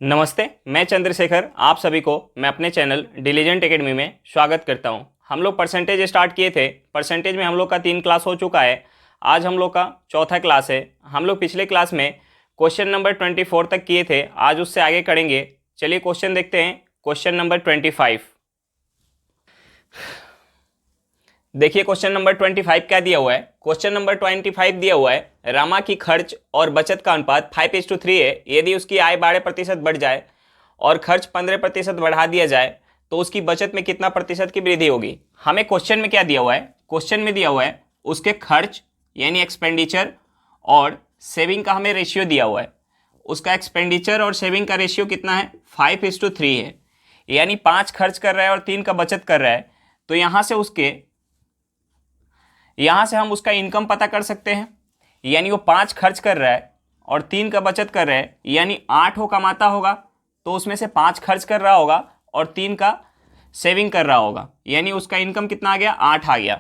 नमस्ते, मैं चंद्रशेखर आप सभी को मैं अपने चैनल डिलीजेंट एकेडमी में स्वागत करता हूं। हम लोग परसेंटेज स्टार्ट किए थे। परसेंटेज में हम लोग का 3 क्लास हो चुका है। आज हम लोग का चौथा क्लास है। हम लोग पिछले क्लास में क्वेश्चन नंबर 24 तक किए थे, आज उससे आगे करेंगे। चलिए क्वेश्चन देखते हैं। Question number 25। देखिए क्वेश्चन नंबर 25 क्या दिया हुआ है। क्वेश्चन नंबर 25 दिया हुआ है, रामा की खर्च और बचत का अनुपात 5:3 है। यदि उसकी आय 12% बढ़ जाए और खर्च 15% बढ़ा दिया जाए तो उसकी बचत में कितना प्रतिशत की वृद्धि होगी। हमें क्वेश्चन में क्या दिया हुआ है, क्वेश्चन में दिया हुआ है उसके खर्च यानी एक्सपेंडिचर और सेविंग का हमें रेशियो दिया हुआ है। उसका एक्सपेंडिचर और सेविंग का रेशियो कितना है, 5:3 है। यानी 5 खर्च कर रहा है और 3 का बचत कर रहा है। तो यहां से हम उसका इनकम पता कर सकते हैं। यानी वो 5 खर्च कर रहा है और 3 का बचत कर रहा है, यानी 8 वो कमाता होगा। तो उसमें से 5 खर्च कर रहा होगा और 3 का सेविंग कर रहा होगा, यानी उसका इनकम कितना आ गया, 8 आ गया।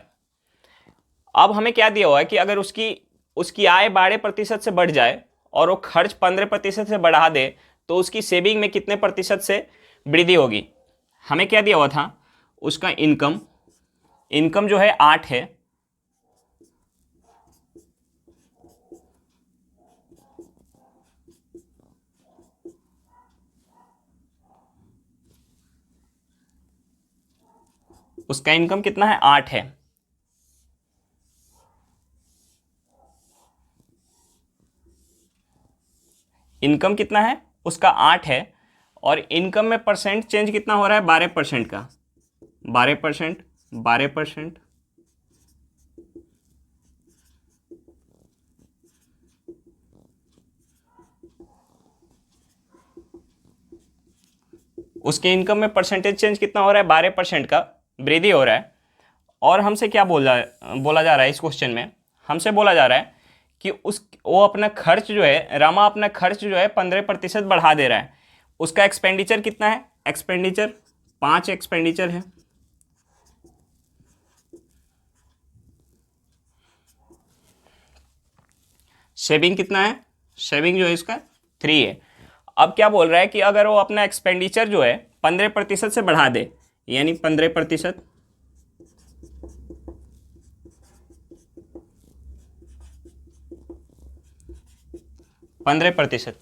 अब हमें क्या दिया हुआ है कि अगर उसकी आय 12% से बढ़ जाए और वो खर्च 15% से बढ़ा दे तो उसकी सेविंग में कितने प्रतिशत से वृद्धि होगी। हमें क्या दिया हुआ था, उसका इनकम जो है 8 है। उसका इनकम कितना है, 8 है। इनकम कितना है उसका, 8 है। और इनकम में परसेंट चेंज कितना हो रहा है, 12% का। 12%, 12%। उसके इनकम में परसेंटेज चेंज कितना हो रहा है, 12% का वृद्धि हो रहा है। और हमसे क्या बोला जा रहा है इस क्वेश्चन में, हमसे बोला जा रहा है कि वो अपना खर्च जो है, रामा अपना खर्च जो है 15% बढ़ा दे रहा है। उसका एक्सपेंडिचर कितना है, एक्सपेंडिचर 5 एक्सपेंडिचर है। सेविंग कितना है, सेविंग जो है इसका 3 है। अब क्या बोल रहा है कि अगर वो अपना एक्सपेंडिचर जो है 15% से बढ़ा दे, यानी 15%, 15%,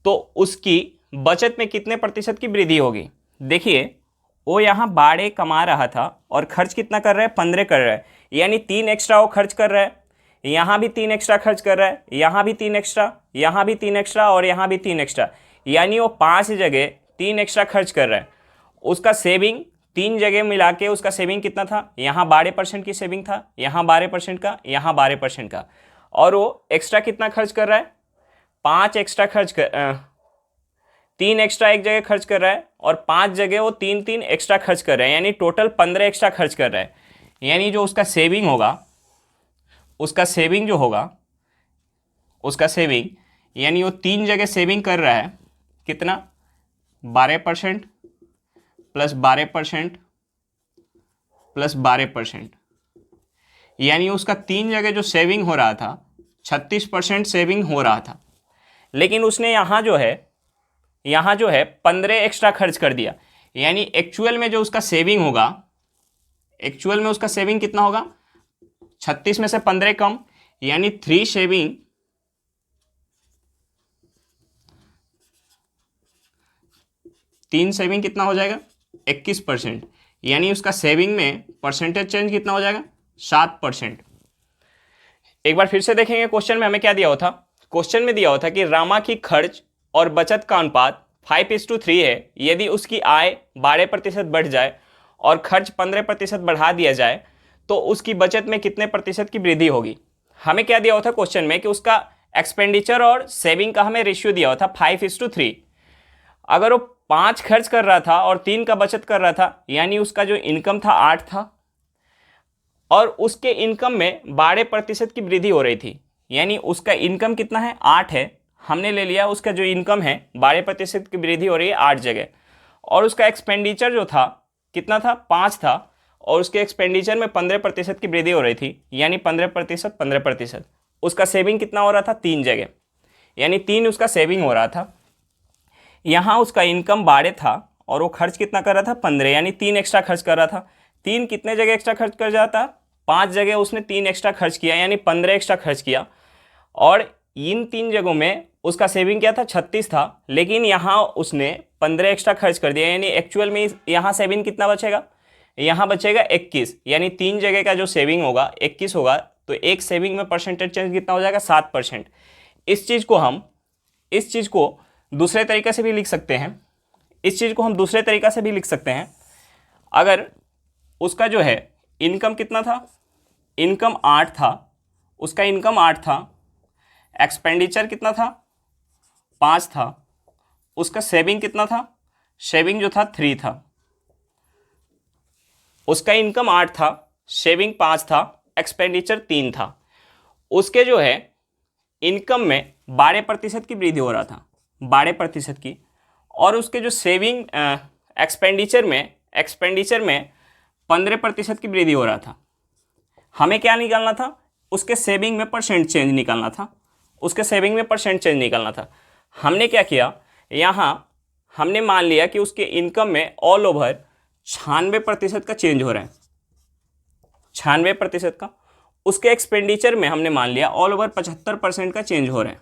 तो उसकी बचत में कितने प्रतिशत की वृद्धि होगी। देखिए वो यहाँ 12 कमा रहा था और खर्च कितना कर रहा है, 15 कर रहा है। यानी 3 एक्स्ट्रा वो खर्च कर रहा है। यहाँ भी 3 एक्स्ट्रा खर्च कर रहा है, यहाँ भी 3 एक्स्ट्रा, यहाँ भी 3 एक्स्ट्रा और यहाँ भी 3 एक्स्ट्रा। यानी वो 5 जगह 3 एक्स्ट्रा खर्च कर रहा है। उसका सेविंग 3 जगह मिला के उसका सेविंग कितना था, यहाँ 12% की सेविंग था, यहाँ 12% का, यहाँ 12% का। और वो एक्स्ट्रा कितना खर्च कर रहा है, 5 एक्स्ट्रा खर्च कर 3 एक्स्ट्रा एक जगह खर्च कर रहा है और 5 जगह वो 3 एक्स्ट्रा खर्च कर रहा है, यानी टोटल 15 एक्स्ट्रा खर्च कर रहा है। यानी जो उसका सेविंग होगा, उसका सेविंग जो होगा, उसका सेविंग यानी वो 3 जगह सेविंग कर रहा है, कितना, 12% प्लस 12% प्लस 12%। यानी उसका 3 जगह जो सेविंग हो रहा था 36% सेविंग हो रहा था। लेकिन उसने यहाँ जो है 15 एक्स्ट्रा खर्च कर दिया। यानी एक्चुअल में जो उसका सेविंग होगा, एक्चुअल में उसका सेविंग कितना होगा, 36 में से 15 कम, यानी 3 सेविंग, 3 सेविंग कितना हो जाएगा, 21%। यानी उसका सेविंग में परसेंटेज चेंज कितना हो जाएगा, 7%। एक बार फिर से देखेंगे क्वेश्चन में हमें क्या दिया हुआ था। क्वेश्चन में दिया हुआ था कि रामा की खर्च और बचत का अनुपात 5:3 है। यदि उसकी आय 12% बढ़ जाए और खर्च 15% बढ़ा दिया जाए तो उसकी बचत में कितने प्रतिशत की वृद्धि होगी। हमें क्या दिया हुआ था क्वेश्चन में कि उसका एक्सपेंडिचर और सेविंग का हमें रेशियो दिया हुआ था 5:3। अगर वो 5 खर्च कर रहा था और 3 का बचत कर रहा था, यानी उसका जो इनकम था 8 था और उसके इनकम में 12% की वृद्धि हो रही थी। यानी उसका इनकम कितना है, 8 है। हमने ले लिया उसका जो इनकम है 12% की वृद्धि हो रही है 8 जगह। और उसका एक्सपेंडिचर जो था कितना था, 5 था और उसके एक्सपेंडिचर में 15% की वृद्धि हो रही थी, यानी 15%, 15%। उसका सेविंग कितना हो रहा था, 3 जगह, यानी 3 उसका सेविंग हो रहा था। यहाँ उसका इनकम 12 था और वो खर्च कितना कर रहा था 15, यानी 3 एक्स्ट्रा खर्च कर रहा था। 3 कितने जगह एक्स्ट्रा खर्च कर जाता, 5 जगह उसने 3 एक्स्ट्रा खर्च किया, यानी 15 एक्स्ट्रा खर्च किया। और इन 3 जगहों में उसका सेविंग क्या था 36 था, लेकिन यहाँ उसने 15 एक्स्ट्रा खर्च कर दिया, यानी एक्चुअल में यहाँ सेविंग कितना बचेगा, यहाँ बचेगा 21, यानी 3 जगह का जो सेविंग होगा 21 होगा। तो एक सेविंग में परसेंटेज चेंज कितना हो जाएगा 7%। इस चीज़ को दूसरे तरीके से भी लिख सकते हैं। अगर उसका जो है इनकम कितना था, इनकम 8 था, उसका इनकम 8 था, एक्सपेंडिचर कितना था 5 था, उसका सेविंग कितना था, सेविंग जो था 3 था। उसका इनकम 8 था, सेविंग 5 था, एक्सपेंडिचर 3 था। उसके जो है इनकम में 12% की वृद्धि हो रहा था, 12% की, और उसके जो सेविंग एक्सपेंडिचर में 15% की वृद्धि हो रहा था। हमें क्या निकालना था, उसके सेविंग में परसेंट चेंज निकालना था। हमने क्या किया, यहाँ हमने मान लिया कि उसके इनकम में ऑल ओवर 96% का चेंज हो रहा है, 96% का। उसके एक्सपेंडिचर में हमने मान लिया ऑल ओवर 75% का चेंज हो रहा है,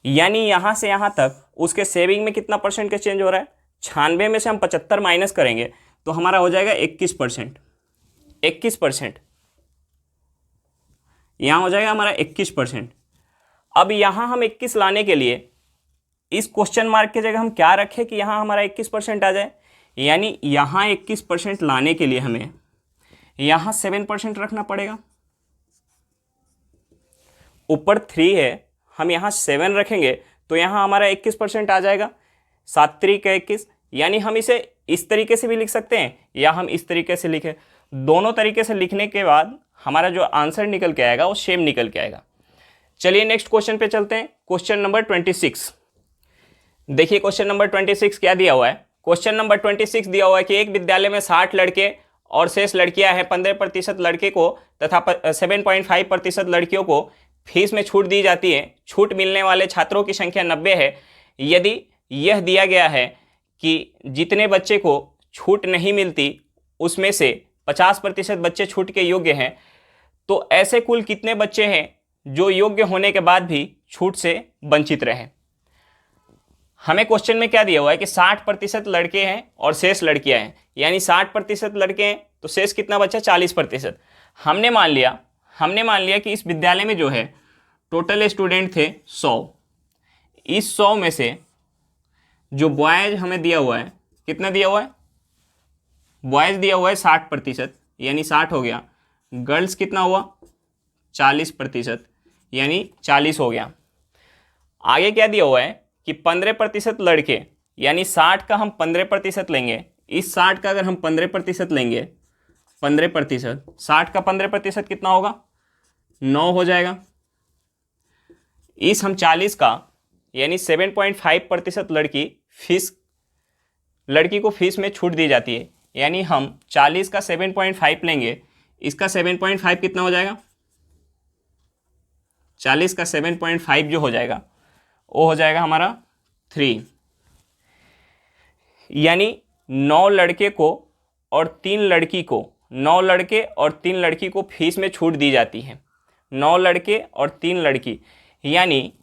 यानी यहाँ से यहाँ तक उसके सेविंग में कितना परसेंट का चेंज हो रहा है, 96 में से हम 75 माइनस करेंगे तो हमारा हो जाएगा 21%। यहाँ हो जाएगा हमारा 21%। अब यहाँ हम 21 लाने के लिए इस क्वेश्चन मार्क की जगह हम क्या रखें कि यहाँ हमारा 21% आ जाए, यानी यहाँ 21% लाने के लिए हमें यहाँ 7% रखना पड़ेगा। ऊपर 3 है, हम यहाँ 7 रखेंगे तो यहाँ हमारा 21% आ जाएगा, 7 3 का 21। यानी हम इसे इस तरीके से भी लिख सकते हैं या हम इस तरीके से लिखें। दोनों तरीके से लिखने के बाद हमारा जो आंसर निकल के आएगा वो सेम निकल के आएगा। चलिए नेक्स्ट क्वेश्चन पे चलते हैं। Question number 26। देखिए क्वेश्चन नंबर 26 क्या दिया हुआ है। क्वेश्चन नंबर 26 दिया हुआ है कि एक विद्यालय में 60 लड़के और शेष लड़कियां हैं। 15% लड़के को तथा 7.5% लड़कियों को फीस में छूट दी जाती है। छूट मिलने वाले छात्रों की संख्या 90 है। यदि यह दिया गया है कि जितने बच्चे को छूट नहीं मिलती उसमें से 50% बच्चे छूट के योग्य हैं, तो ऐसे कुल कितने बच्चे हैं जो योग्य होने के बाद भी छूट से वंचित रहे। हमें क्वेश्चन में क्या दिया हुआ है कि 60% लड़के हैं और शेष लड़कियां हैं, यानी 60% लड़के हैं तो शेष कितना बचा 40%। हमने मान लिया कि इस विद्यालय में जो है टोटल स्टूडेंट थे 100। इस 100 में से जो बॉयज हमें दिया हुआ है, कितना दिया हुआ है, बॉयज दिया हुआ है 60%, यानी 60 हो गया। गर्ल्स कितना हुआ 40%, यानी 40 हो गया। आगे क्या दिया हुआ है कि 15% लड़के, यानी 60 का हम 15% लेंगे। इस 60 का अगर हम 15% लेंगे, 15%, 60 का 15% कितना होगा 9 हो जाएगा। इस हम 40 का, यानी 7.5% लड़की को फीस में छूट दी जाती है, यानी हम 40 का 7.5 लेंगे। इसका 7.5 कितना हो जाएगा, 40 का 7.5 जो हो जाएगा वो हो जाएगा हमारा 3, यानी 9 लड़के को और 3 लड़की को, 9 लड़के और 3 लड़की को फीस में छूट दी जाती है। 9 लड़के और 3 लड़की, यानी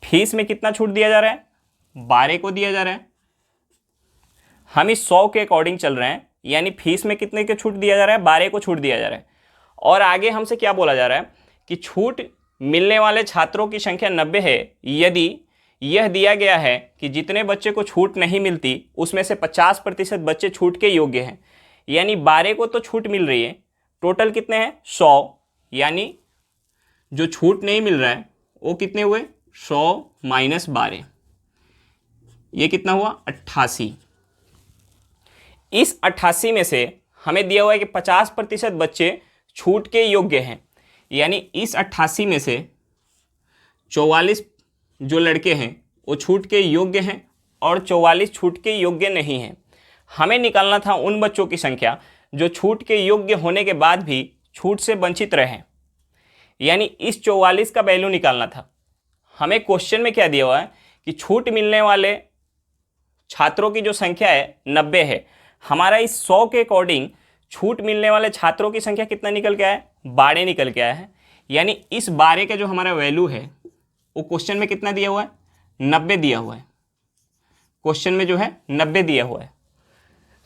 फीस में कितना छूट दिया जा रहा है 12 को दिया जा रहा है। हम इस 100 के अकॉर्डिंग चल रहे हैं, यानी फीस में कितने को छूट दिया जा रहा है 12 को छूट दिया जा रहा है। और आगे हमसे क्या बोला जा रहा है कि छूट मिलने वाले छात्रों की संख्या 90 है। यदि यह दिया गया है कि जितने बच्चे को छूट नहीं मिलती उसमें से 50% बच्चे छूट के योग्य हैं, यानी 12 को तो छूट मिल रही है, टोटल कितने हैं 100, यानी जो छूट नहीं मिल रहा है वो कितने हुए 100 माइनस 12, ये कितना हुआ 88। इस 88 में से हमें दिया हुआ है कि 50% बच्चे छूट के योग्य हैं, यानी इस 88 में से 44 जो लड़के हैं वो छूट के योग्य हैं और 44 छूट के योग्य नहीं हैं। हमें निकालना था उन बच्चों की संख्या जो छूट के योग्य होने के बाद भी छूट से वंचित रहे, यानी इस 44 का वैल्यू निकालना था। हमें क्वेश्चन में क्या दिया हुआ है कि छूट मिलने वाले छात्रों की जो संख्या है 90 है। हमारा इस 100 के अकॉर्डिंग छूट मिलने वाले छात्रों की संख्या कितना निकल के आया है? 12 निकल के आया है। यानी इस 12 का जो हमारा वैल्यू है वो क्वेश्चन में कितना दिया हुआ है? 90 दिया हुआ है। क्वेश्चन में जो है 90 दिया हुआ है।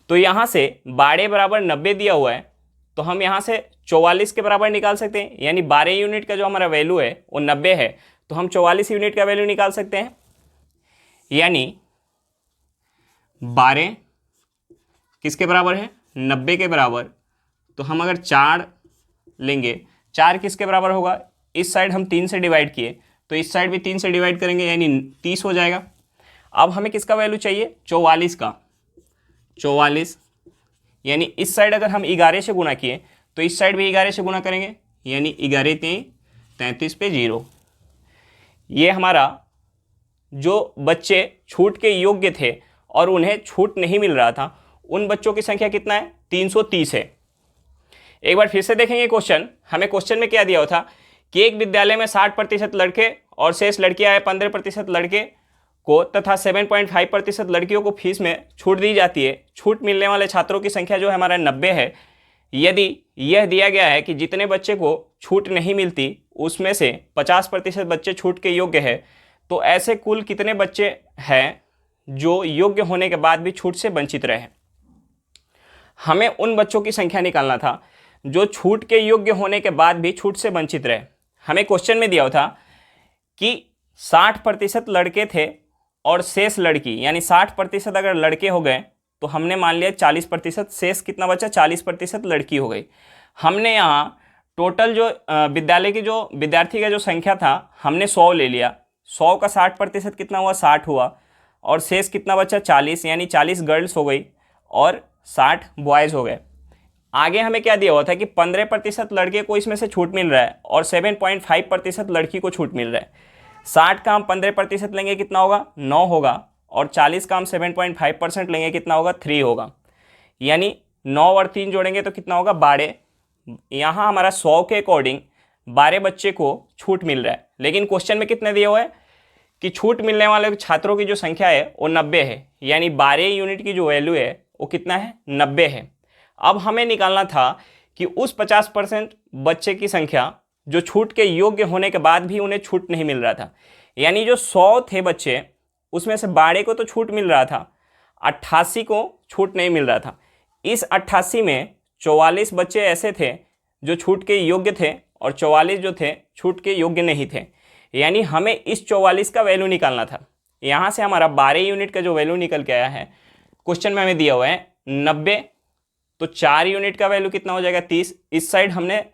तो यहाँ से 12 बराबर 90 दिया हुआ है, तो हम यहाँ से 44 के बराबर निकाल सकते हैं। यानी 12 यूनिट का जो हमारा वैल्यू है वो 90 है, तो हम 44 यूनिट का वैल्यू निकाल सकते हैं। यानी 12 किसके बराबर है? 90 के बराबर। तो हम अगर 4 लेंगे, 4 किसके बराबर होगा? इस साइड हम 3 से डिवाइड किए, तो इस साइड भी 3 से डिवाइड करेंगे, यानी 30 हो जाएगा। अब हमें किसका वैल्यू चाहिए? 44 का। 44 यानी इस साइड अगर हम 11 से गुना किए तो इस साइड भी 11 से गुना करेंगे, यानी 11 3 33 पे 0। ये हमारा जो बच्चे छूट के योग्य थे और उन्हें छूट नहीं मिल रहा था, उन बच्चों की संख्या कितना है? 330 है। एक बार फिर से देखेंगे क्वेश्चन। हमें क्वेश्चन में क्या दिया हुआ था कि एक विद्यालय में 60% लड़के और शेष लड़कियां हैं, 15% लड़के को तथा 7.5% लड़कियों को फीस में छूट दी जाती है। छूट मिलने वाले छात्रों की संख्या जो है हमारा 90 है। यदि यह दिया गया है कि जितने बच्चे को छूट नहीं मिलती उसमें से 50% बच्चे छूट के योग्य है, तो ऐसे कुल कितने बच्चे हैं जो योग्य होने के बाद भी छूट से वंचित रहे? हमें उन बच्चों की संख्या निकालना था जो छूट के योग्य होने के बाद भी छूट से वंचित रहे। हमें क्वेश्चन में दिया हुआ था कि 60% लड़के थे और शेष लड़की, यानी 60% अगर लड़के हो गए तो हमने मान लिया 40%, शेष कितना बचा? 40% लड़की हो गई। हमने यहाँ टोटल जो विद्यालय की जो विद्यार्थी का जो संख्या था हमने 100 ले लिया। 100 का 60% कितना हुआ? 60 हुआ। और शेष कितना बचा? 40, यानी 40 गर्ल्स हो गई और 60 बॉयज़ हो गए। आगे हमें क्या दिया हुआ था कि 15% लड़के को इसमें से छूट मिल रहा है और 7.5% लड़की को छूट मिल रहा है। 60 का हम 15% लेंगे, कितना होगा? 9 होगा। और 40 का हम 7.5% लेंगे, कितना होगा? 3 होगा। यानी 9 और 3 जोड़ेंगे तो कितना होगा? 12। यहाँ हमारा 100 के अकॉर्डिंग 12 बच्चे को छूट मिल रहा है। लेकिन क्वेश्चन में कितने दिया हुआ है कि छूट मिलने वाले छात्रों की जो संख्या है वो 90 है। यानी 12 यूनिट की जो वैल्यू है वो कितना है? 90 है। अब हमें निकालना था कि उस 50% बच्चे की संख्या जो छूट के योग्य होने के बाद भी उन्हें छूट नहीं मिल रहा था। यानी जो 100 थे बच्चे, उसमें से 12 को तो छूट मिल रहा था, 88 को छूट नहीं मिल रहा था। इस 88 में 44 बच्चे ऐसे थे जो छूट के योग्य थे और 44 जो थे छूट के योग्य नहीं थे। यानी हमें इस 44 का वैल्यू निकालना था। यहाँ से हमारा 12 यूनिट का जो वैल्यू निकल के आया है, क्वेश्चन में हमें दिया हुआ है 90, तो 4 यूनिट का वैल्यू कितना हो जाएगा? 30। इस साइड हमने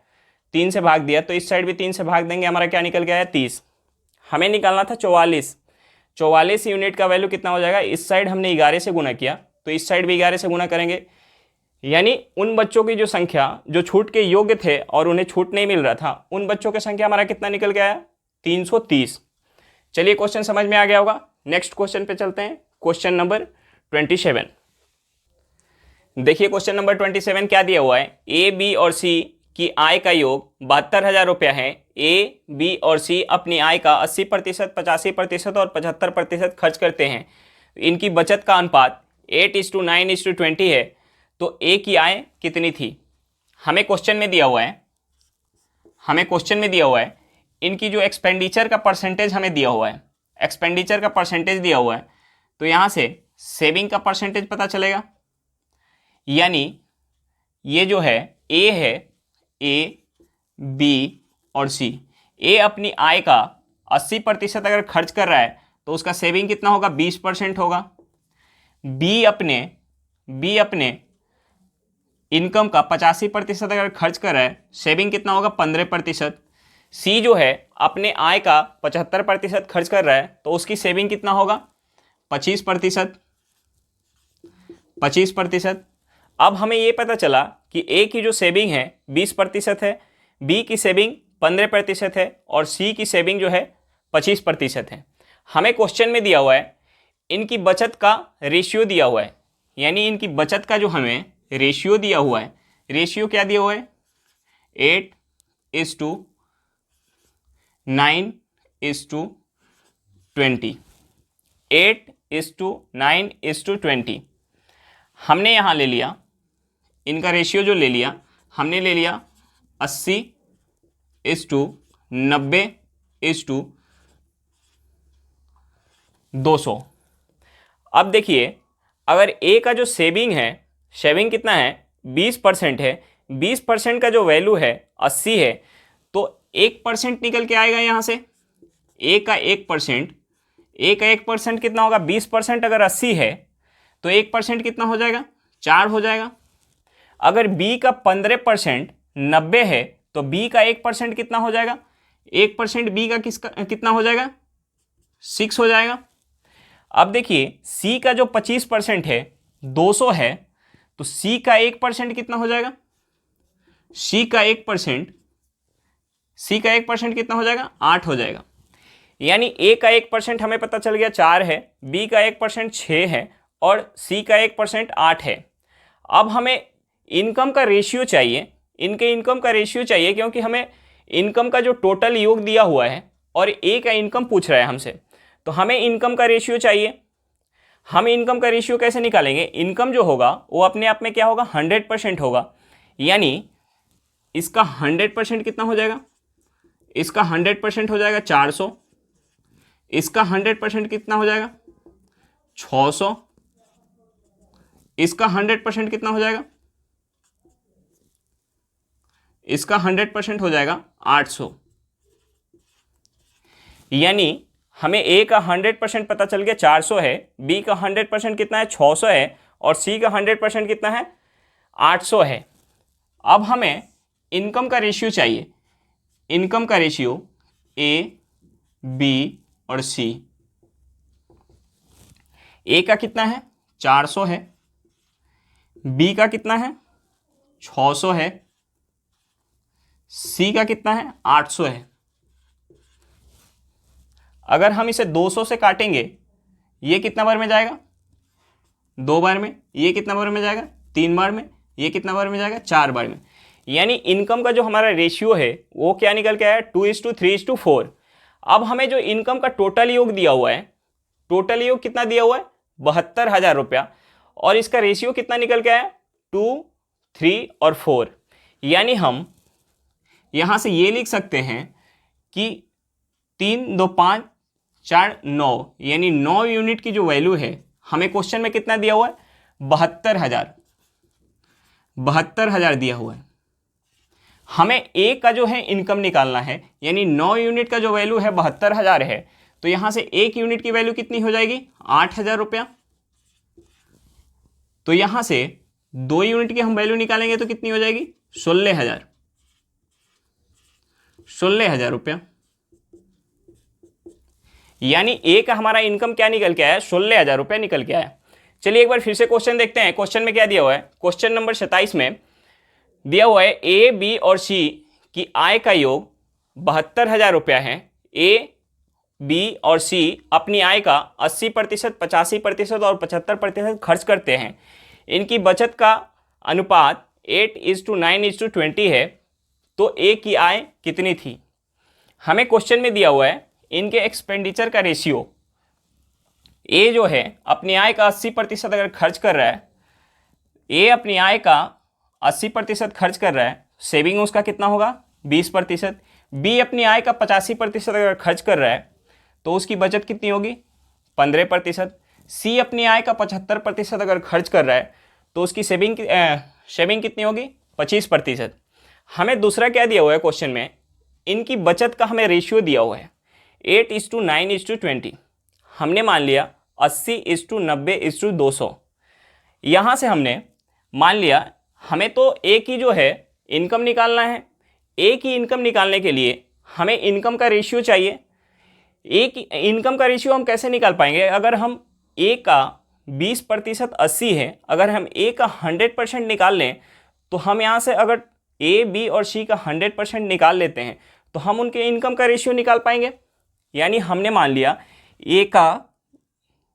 3 से भाग दिया, तो इस साइड भी 3 से भाग देंगे, हमारा क्या निकल गया है? 30। हमें निकालना था 44। 44 यूनिट का वैल्यू कितना हो जाएगा? इस साइड हमने 11 से गुना किया, तो इस साइड भी 11 से गुना करेंगे। यानी उन बच्चों की जो संख्या जो छूट के योग्य थे और उन्हें छूट नहीं मिल रहा था, उन बच्चों की संख्या हमारा कितना निकल गया है? 330। चलिए क्वेश्चन समझ में आ गया होगा। नेक्स्ट क्वेश्चन पे चलते हैं। Question number 27। देखिए क्वेश्चन नंबर 27 क्या दिया हुआ है? ए, बी और सी की आय का योग 72,000 रुपया है। ए, बी और सी अपनी आय का 80%, 85% और 75% खर्च करते हैं। इनकी बचत का अनुपात 8:9:20 है। तो ए की आय कितनी थी? हमें क्वेश्चन में दिया हुआ है इनकी जो एक्सपेंडिचर का परसेंटेज हमें दिया हुआ है, एक्सपेंडिचर का परसेंटेज दिया हुआ है। तो यहाँ से सेविंग का परसेंटेज पता चलेगा। यानी ये जो है ए, बी और सी, ए अपनी आय का 80% अगर खर्च कर रहा है तो उसका सेविंग कितना होगा? 20% होगा। बी अपने इनकम का 85% अगर खर्च कर रहा है, सेविंग कितना होगा? 15%। सी जो है अपने आय का 75% खर्च कर रहा है, तो उसकी सेविंग कितना होगा? 25%। अब हमें ये पता चला कि ए की जो सेविंग है 20% है, बी की सेविंग 15% है और सी की सेविंग जो है 25% है। हमें क्वेश्चन में दिया हुआ है इनकी बचत का रेशियो दिया हुआ है। यानी इनकी बचत का जो हमें रेशियो दिया हुआ है, रेशियो क्या दिया हुआ है? 8:9:20। 8:9:20। हमने यहाँ ले लिया, इनका रेशियो जो ले लिया, हमने ले लिया 80:90:200। अब देखिए, अगर ए का जो शेविंग कितना है, 20% है, 20% का जो वैल्यू है 80 है, तो 1% निकल के आएगा यहाँ से। ए का 1% कितना होगा, 20% अगर 80 है तो 1% कितना हो जाएगा, 4 हो जाएगा। अगर बी का 15% 90 है तो बी का 1% कितना हो जाएगा, 1% बी का कितना हो जाएगा, 6 हो जाएगा। अब देखिए, सी का जो 25% है 200 है, तो सी का 1% कितना हो जाएगा, सी का 1% कितना हो जाएगा, 8 हो जाएगा। यानी ए का 1% हमें पता चल गया 4 है, बी का 1% 6 है और सी का 1% 8 है। अब हमें इनकम का रेशियो चाहिए, इनके इनकम का रेशियो चाहिए, क्योंकि हमें इनकम का जो टोटल योग दिया हुआ है और ए का इनकम पूछ रहा है हमसे, तो हमें इनकम का रेशियो चाहिए। हम इनकम का रेशियो कैसे निकालेंगे, इनकम जो होगा वो अपने आप में क्या होगा, 100% होगा। यानी इसका 100% कितना हो जाएगा, इसका 100% हो जाएगा 400, इसका 100% कितना हो जाएगा 600, इसका 100% कितना हो जाएगा, इसका 100% हो जाएगा 800। यानी हमें ए का 100% पता चल गया 400 है, बी का 100% कितना है 600 है और सी का 100% कितना है 800 है। अब हमें इनकम का रेशियो चाहिए, इनकम का रेशियो ए, बी और सी। ए का कितना है 400 है, बी का कितना है 600 है, सी का कितना है 800 है। अगर हम इसे 200 से काटेंगे, ये कितना बार में जाएगा, 2 बार में, ये कितना बार में जाएगा 3 बार में, ये कितना बार में जाएगा 4 बार में। यानी इनकम का जो हमारा रेशियो है वो क्या निकल के आया, 2:3:4। अब हमें जो इनकम का टोटल योग दिया हुआ है, टोटल योग कितना दिया हुआ है 72,000 रुपया, और इसका रेशियो कितना निकल के आया 2, 3 और 4। यानी हम यहाँ से ये लिख सकते हैं कि 3, 2, 5, 4, 9, यानी 9 यूनिट की जो वैल्यू है, हमें क्वेश्चन में कितना दिया हुआ है 72,000 दिया हुआ है। हमें ए का जो है इनकम निकालना है, यानी 9 यूनिट का जो वैल्यू है 72,000 है, तो यहाँ से 1 यूनिट की वैल्यू कितनी हो जाएगी 8,000 रुपया। तो यहाँ से 2 यूनिट की हम वैल्यू निकालेंगे तो कितनी हो जाएगी 16,000 रुपया। यानी ए का हमारा इनकम क्या निकल के आया, 16,000 रुपया निकल के आया। चलिए एक बार फिर से क्वेश्चन देखते हैं। क्वेश्चन में क्या दिया हुआ है, क्वेश्चन नंबर 27 में दिया हुआ है ए, बी और सी की आय का योग 72,000 रुपया है। ए, बी और सी अपनी आय का 80%, 85% और 75% खर्च करते हैं। इनकी बचत का अनुपात 8:9:20 है। तो ए की आय कितनी थी। हमें क्वेश्चन में दिया हुआ है इनके एक्सपेंडिचर का रेशियो। ए जो है अपनी आय का 80% अगर खर्च कर रहा है, ए अपनी आय का 80% खर्च कर रहा है, सेविंग उसका कितना होगा 20%। बी अपनी आय का 85% अगर खर्च कर रहा है तो उसकी बचत कितनी होगी 15%। सी अपनी आय का 75% अगर खर्च कर रहा है तो उसकी सेविंग कितनी होगी 25%। हमें दूसरा क्या दिया हुआ है क्वेश्चन में, इनकी बचत का हमें रेशियो दिया हुआ है 8:9:20। हमने मान लिया 80:90:200। यहाँ से हमने मान लिया हमें तो ए की जो है इनकम निकालना है। ए की इनकम निकालने के लिए हमें इनकम का रेशियो चाहिए। ए की इनकम का रेशियो हम कैसे निकाल पाएंगे, अगर हम ए का 20% 80 है, अगर हम ए का 100% निकाल लें तो हम यहाँ से अगर ए, बी और सी का 100% निकाल लेते हैं तो हम उनके इनकम का रेशियो निकाल पाएंगे। यानी हमने मान लिया ए का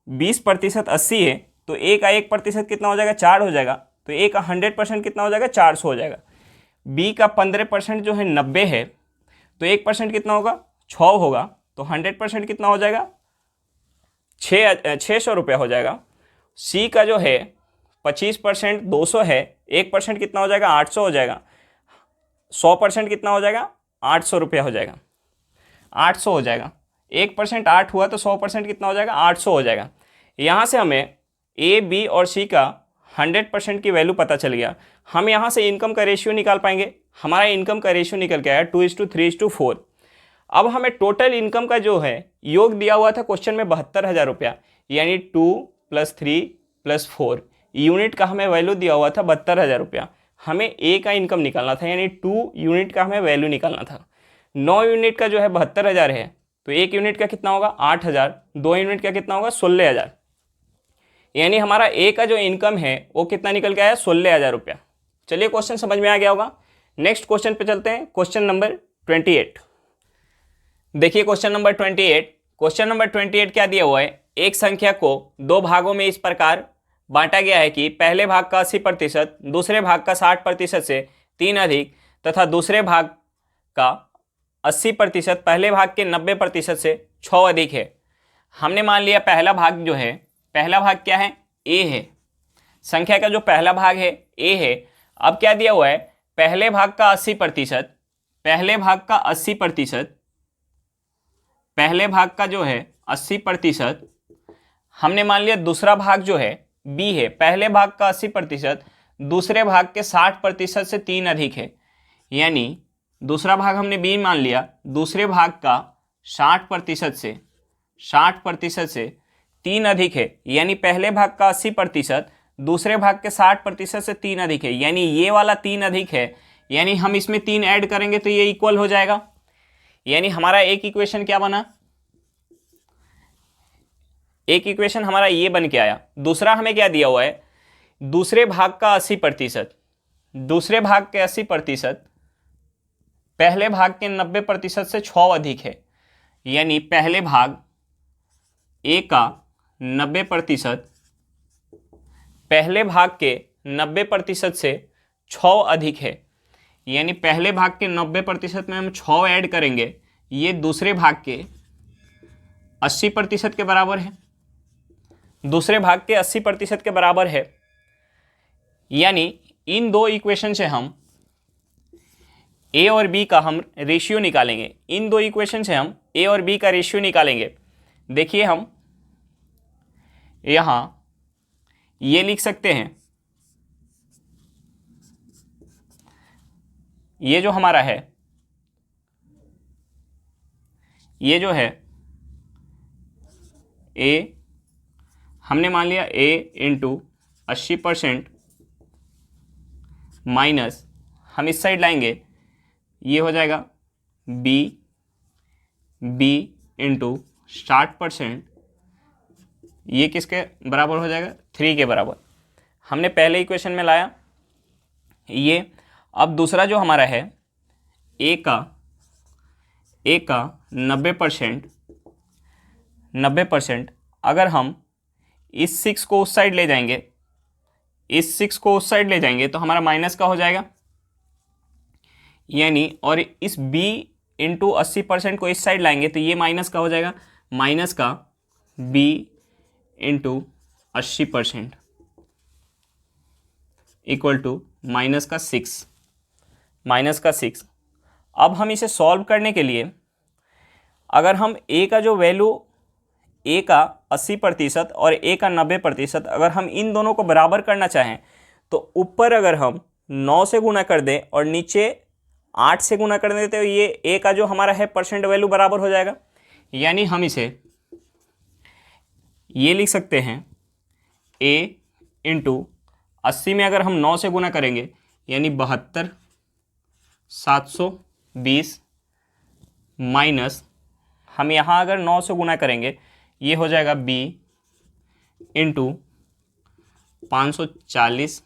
20% 80 है तो ए का 1% कितना हो जाएगा 4 हो जाएगा, तो ए का 100% कितना हो जाएगा 400 हो जाएगा। बी का 15% जो है 90 है तो 1% कितना होगा 6 होगा, तो 100% कितना हो जाएगा ₹600 हो जाएगा। सी का जो है 25% 200 है, 1% कितना हो जाएगा 800 हो जाएगा, 100% कितना हो जाएगा ₹800 हो जाएगा, 800 हो जाएगा। 1% 8 हुआ तो 100% कितना हो जाएगा 800 हो जाएगा। यहाँ से हमें ए बी और सी का 100% की वैल्यू पता चल गया। हम यहाँ से इनकम का रेशियो निकाल पाएंगे। हमारा इनकम का रेशियो निकल के आया 2:3:4। अब हमें टोटल इनकम का जो है योग दिया हुआ था क्वेश्चन में 72,000 रुपया, यानी 2 + 3 + 4 यूनिट का हमें वैल्यू दिया हुआ था 72,000 रुपया। हमें ए का इनकम निकालना था, यानी 2 यूनिट का हमें वैल्यू निकालना था। 9 यूनिट का जो है 72,000 है, तो 1 यूनिट का कितना होगा 8,000, 2 यूनिट का कितना होगा 16,000, यानी हमारा ए का जो इनकम है वो कितना निकल के आया 16,000 रुपया। चलिए क्वेश्चन समझ में आ गया होगा। नेक्स्ट क्वेश्चन पे चलते हैं, क्वेश्चन नंबर 28। देखिए क्वेश्चन नंबर 28। क्वेश्चन नंबर 28 क्या दिया हुआ है, एक संख्या को 2 भागों में इस प्रकार बांटा गया है कि पहले भाग का 80%, दूसरे भाग का 60% से 3 अधिक तथा दूसरे भाग का 80% पहले भाग के 90% से 6 अधिक है। हमने मान लिया पहला भाग जो है, पहला भाग क्या है ए है, संख्या का जो पहला भाग है ए है। अब क्या दिया हुआ है, पहले भाग का 80%, पहले भाग का 80%, पहले भाग का जो है 80%, हमने मान लिया दूसरा भाग जो है बी है, पहले भाग का 80% दूसरे भाग के 60% से 3 अधिक है, यानी दूसरा भाग हमने बी मान लिया, दूसरे भाग का 60% से 3 अधिक है, यानी पहले भाग का 80% दूसरे भाग के 60% से 3 अधिक है, यानी ये वाला 3 अधिक है, यानी हम इसमें 3 ऐड करेंगे तो ये इक्वल हो जाएगा। यानी हमारा एक इक्वेशन क्या बना, एक इक्वेशन हमारा ये बन के आया। दूसरा हमें क्या दिया हुआ है, दूसरे भाग का 80%, दूसरे भाग के 80% पहले भाग के 90% से 6 अधिक है, यानी पहले भाग ए का 90% पहले भाग के 90% से 6 अधिक है, यानी पहले भाग के 90% में हम 6 ऐड करेंगे, ये दूसरे भाग के 80% के बराबर है, दूसरे भाग के 80% के बराबर है। यानी इन दो इक्वेशन से हम ए और बी का हम रेशियो निकालेंगे, इन दो इक्वेशन से हम ए और बी का रेशियो निकालेंगे। देखिए हम यहाँ ये लिख सकते हैं, ये जो हमारा है, ये जो है ए, हमने मान लिया ए इंटू 80% माइनस, हम इस साइड लाएंगे, ये हो जाएगा बी इंटू 60%, ये किसके बराबर हो जाएगा 3 के बराबर। हमने पहले इक्वेशन में लाया ये। अब दूसरा जो हमारा है ए का 90%, अगर हम इस 6 को उस साइड ले जाएंगे, इस 6 को उस साइड ले जाएंगे तो हमारा माइनस का हो जाएगा, यानी और इस b इंटू 80% को इस साइड लाएंगे तो ये माइनस का हो जाएगा, माइनस का b into 80% equal to minus का 6। अब हम इसे सॉल्व करने के लिए अगर हम a का जो वैल्यू, a का 80% और a का 90%, अगर हम इन दोनों को बराबर करना चाहें तो ऊपर अगर हम 9 से गुना कर दें और नीचे 8 से गुना कर दें तो ये a का जो हमारा है परसेंट वैल्यू बराबर हो जाएगा। यानी हम इसे ये लिख सकते हैं a इंटू 80 में अगर हम 9 से गुना करेंगे यानी 72,720 माइनस, हम यहाँ अगर 9 से गुना करेंगे ये हो जाएगा b इंटू 540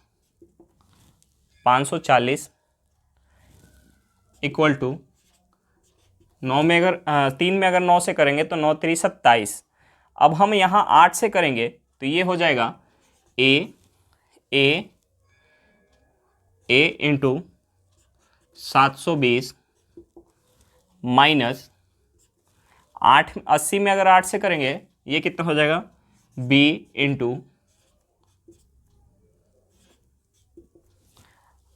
इक्वल टू 9 में अगर 3 में अगर 9 से करेंगे तो 9 3 27। अब हम यहाँ 8 से करेंगे तो ये हो जाएगा a इंटू 720 माइनस 80 में अगर 8 से करेंगे ये कितना हो जाएगा b इंटू,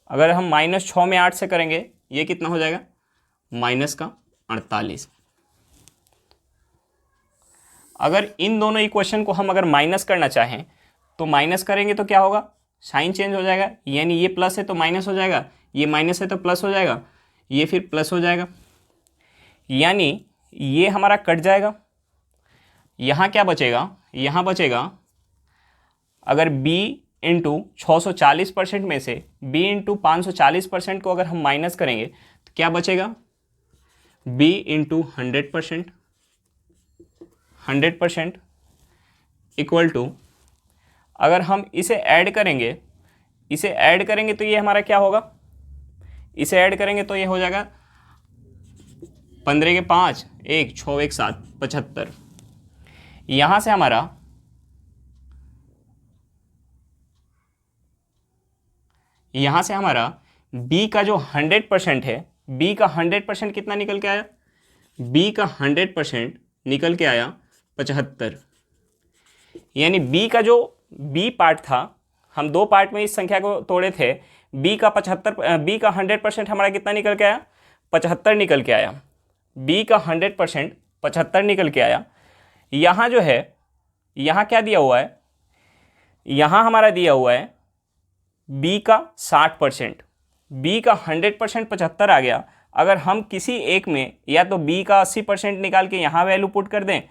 अगर हम -6 में 8 से करेंगे ये कितना हो जाएगा -48। अगर इन दोनों इक्वेशन को हम अगर माइनस करना चाहें तो माइनस करेंगे तो क्या होगा, साइन चेंज हो जाएगा, यानी ये प्लस है तो माइनस हो जाएगा, ये माइनस है तो प्लस हो जाएगा, ये फिर प्लस हो जाएगा, यानी ये हमारा कट जाएगा। यहाँ क्या बचेगा, यहाँ बचेगा अगर b इंटू 640% में से b इंटू 540% को अगर हम माइनस करेंगे तो क्या बचेगा b इंटू 100% इक्वल टू, अगर हम इसे ऐड करेंगे तो ये हमारा क्या होगा, इसे ऐड करेंगे तो ये हो जाएगा 15 के 5 1 6 1 7 75। यहाँ से हमारा b का जो 100% है, b का 100% कितना निकल के आया, b का 100% निकल के आया 75। यानी b का जो b पार्ट था, हम दो पार्ट में इस संख्या को तोड़े थे, b का 100% हमारा कितना निकल के आया 75 निकल के आया, b का 100% 75 निकल के आया। यहाँ जो है, यहाँ क्या दिया हुआ है, यहाँ हमारा दिया हुआ है b का 60%, b का 100% 75 आ गया। अगर हम किसी एक में या तो b का 80% निकाल के यहाँ वैल्यू पुट कर दें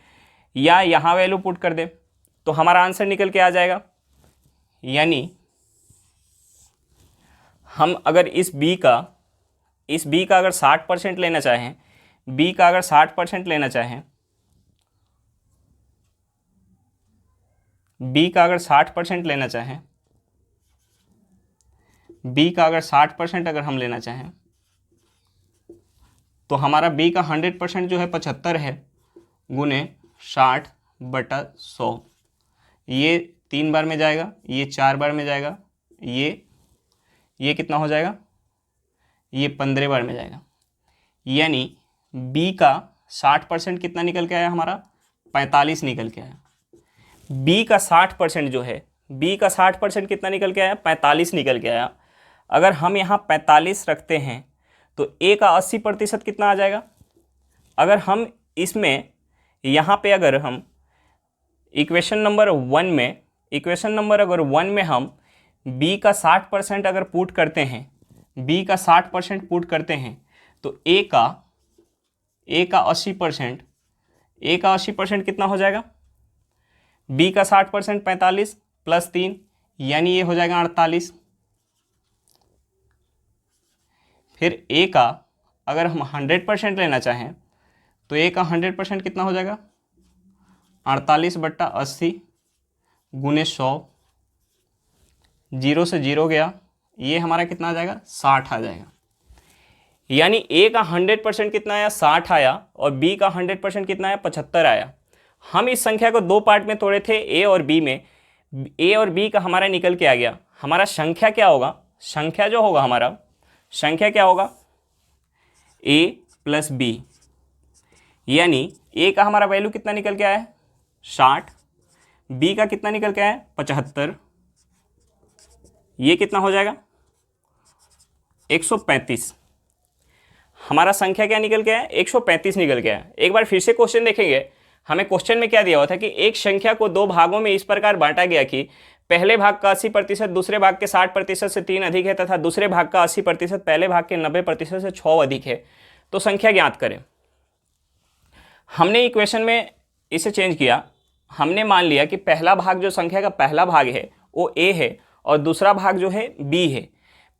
या यहाँ वैल्यू पुट कर दें तो हमारा आंसर निकल के आ जाएगा। यानी हम अगर इस b का अगर 60% लेना चाहें, b का अगर 60% लेना चाहें, b का अगर 60% लेना चाहें, b का अगर 60% अगर हम लेना चाहें तो हमारा b का 100% जो है 75 है गुने 60/100। ये 3 बार में जाएगा, ये 4 बार में जाएगा, ये कितना हो जाएगा, ये 15 बार में जाएगा। यानी b का 60% कितना निकल के आया हमारा 45 निकल के आया। b का 60% जो है, b का 60% कितना निकल के आया 45 निकल के आया। अगर हम यहाँ 45 रखते हैं तो a का 80% कितना आ जाएगा। अगर हम इसमें यहाँ पे अगर हम इक्वेशन नंबर 1 में हम b का 60% अगर पुट करते हैं, b का 60% पुट करते हैं तो a का 80% कितना हो जाएगा, b का 60% 45 + 3 यानी ये हो जाएगा 48। फिर a का अगर हम 100% लेना चाहें तो a का 100% कितना हो जाएगा 48/80 गुने 100, 0 से 0 गया, ये हमारा कितना आ जाएगा 60 आ जाएगा। यानी a का 100% कितना आया 60 आया और b का 100% कितना आया 75 आया। हम इस संख्या को दो पार्ट में तोड़े थे a और b में, a और b का हमारा निकल के आ गया। हमारा संख्या क्या होगा, संख्या जो होगा हमारा, संख्या क्या होगा a + b, यानी a का हमारा वैल्यू कितना निकल के आया है 60, b का कितना निकल के आया है 75, ये कितना हो जाएगा 135। हमारा संख्या क्या निकल के आया 135 निकल के आया। एक बार फिर से क्वेश्चन देखेंगे, हमें क्वेश्चन में क्या दिया हुआ था कि एक संख्या को दो भागों में इस प्रकार बांटा गया कि पहले भाग का 80% दूसरे भाग के 60% से 3 अधिक है तथा दूसरे भाग का 80% पहले भाग के 90% से 6 अधिक है, तो संख्या ज्ञात करें। हमने इक्वेशन में इसे चेंज किया, हमने मान लिया कि पहला भाग जो संख्या का पहला भाग है वो a है और दूसरा भाग जो है b है।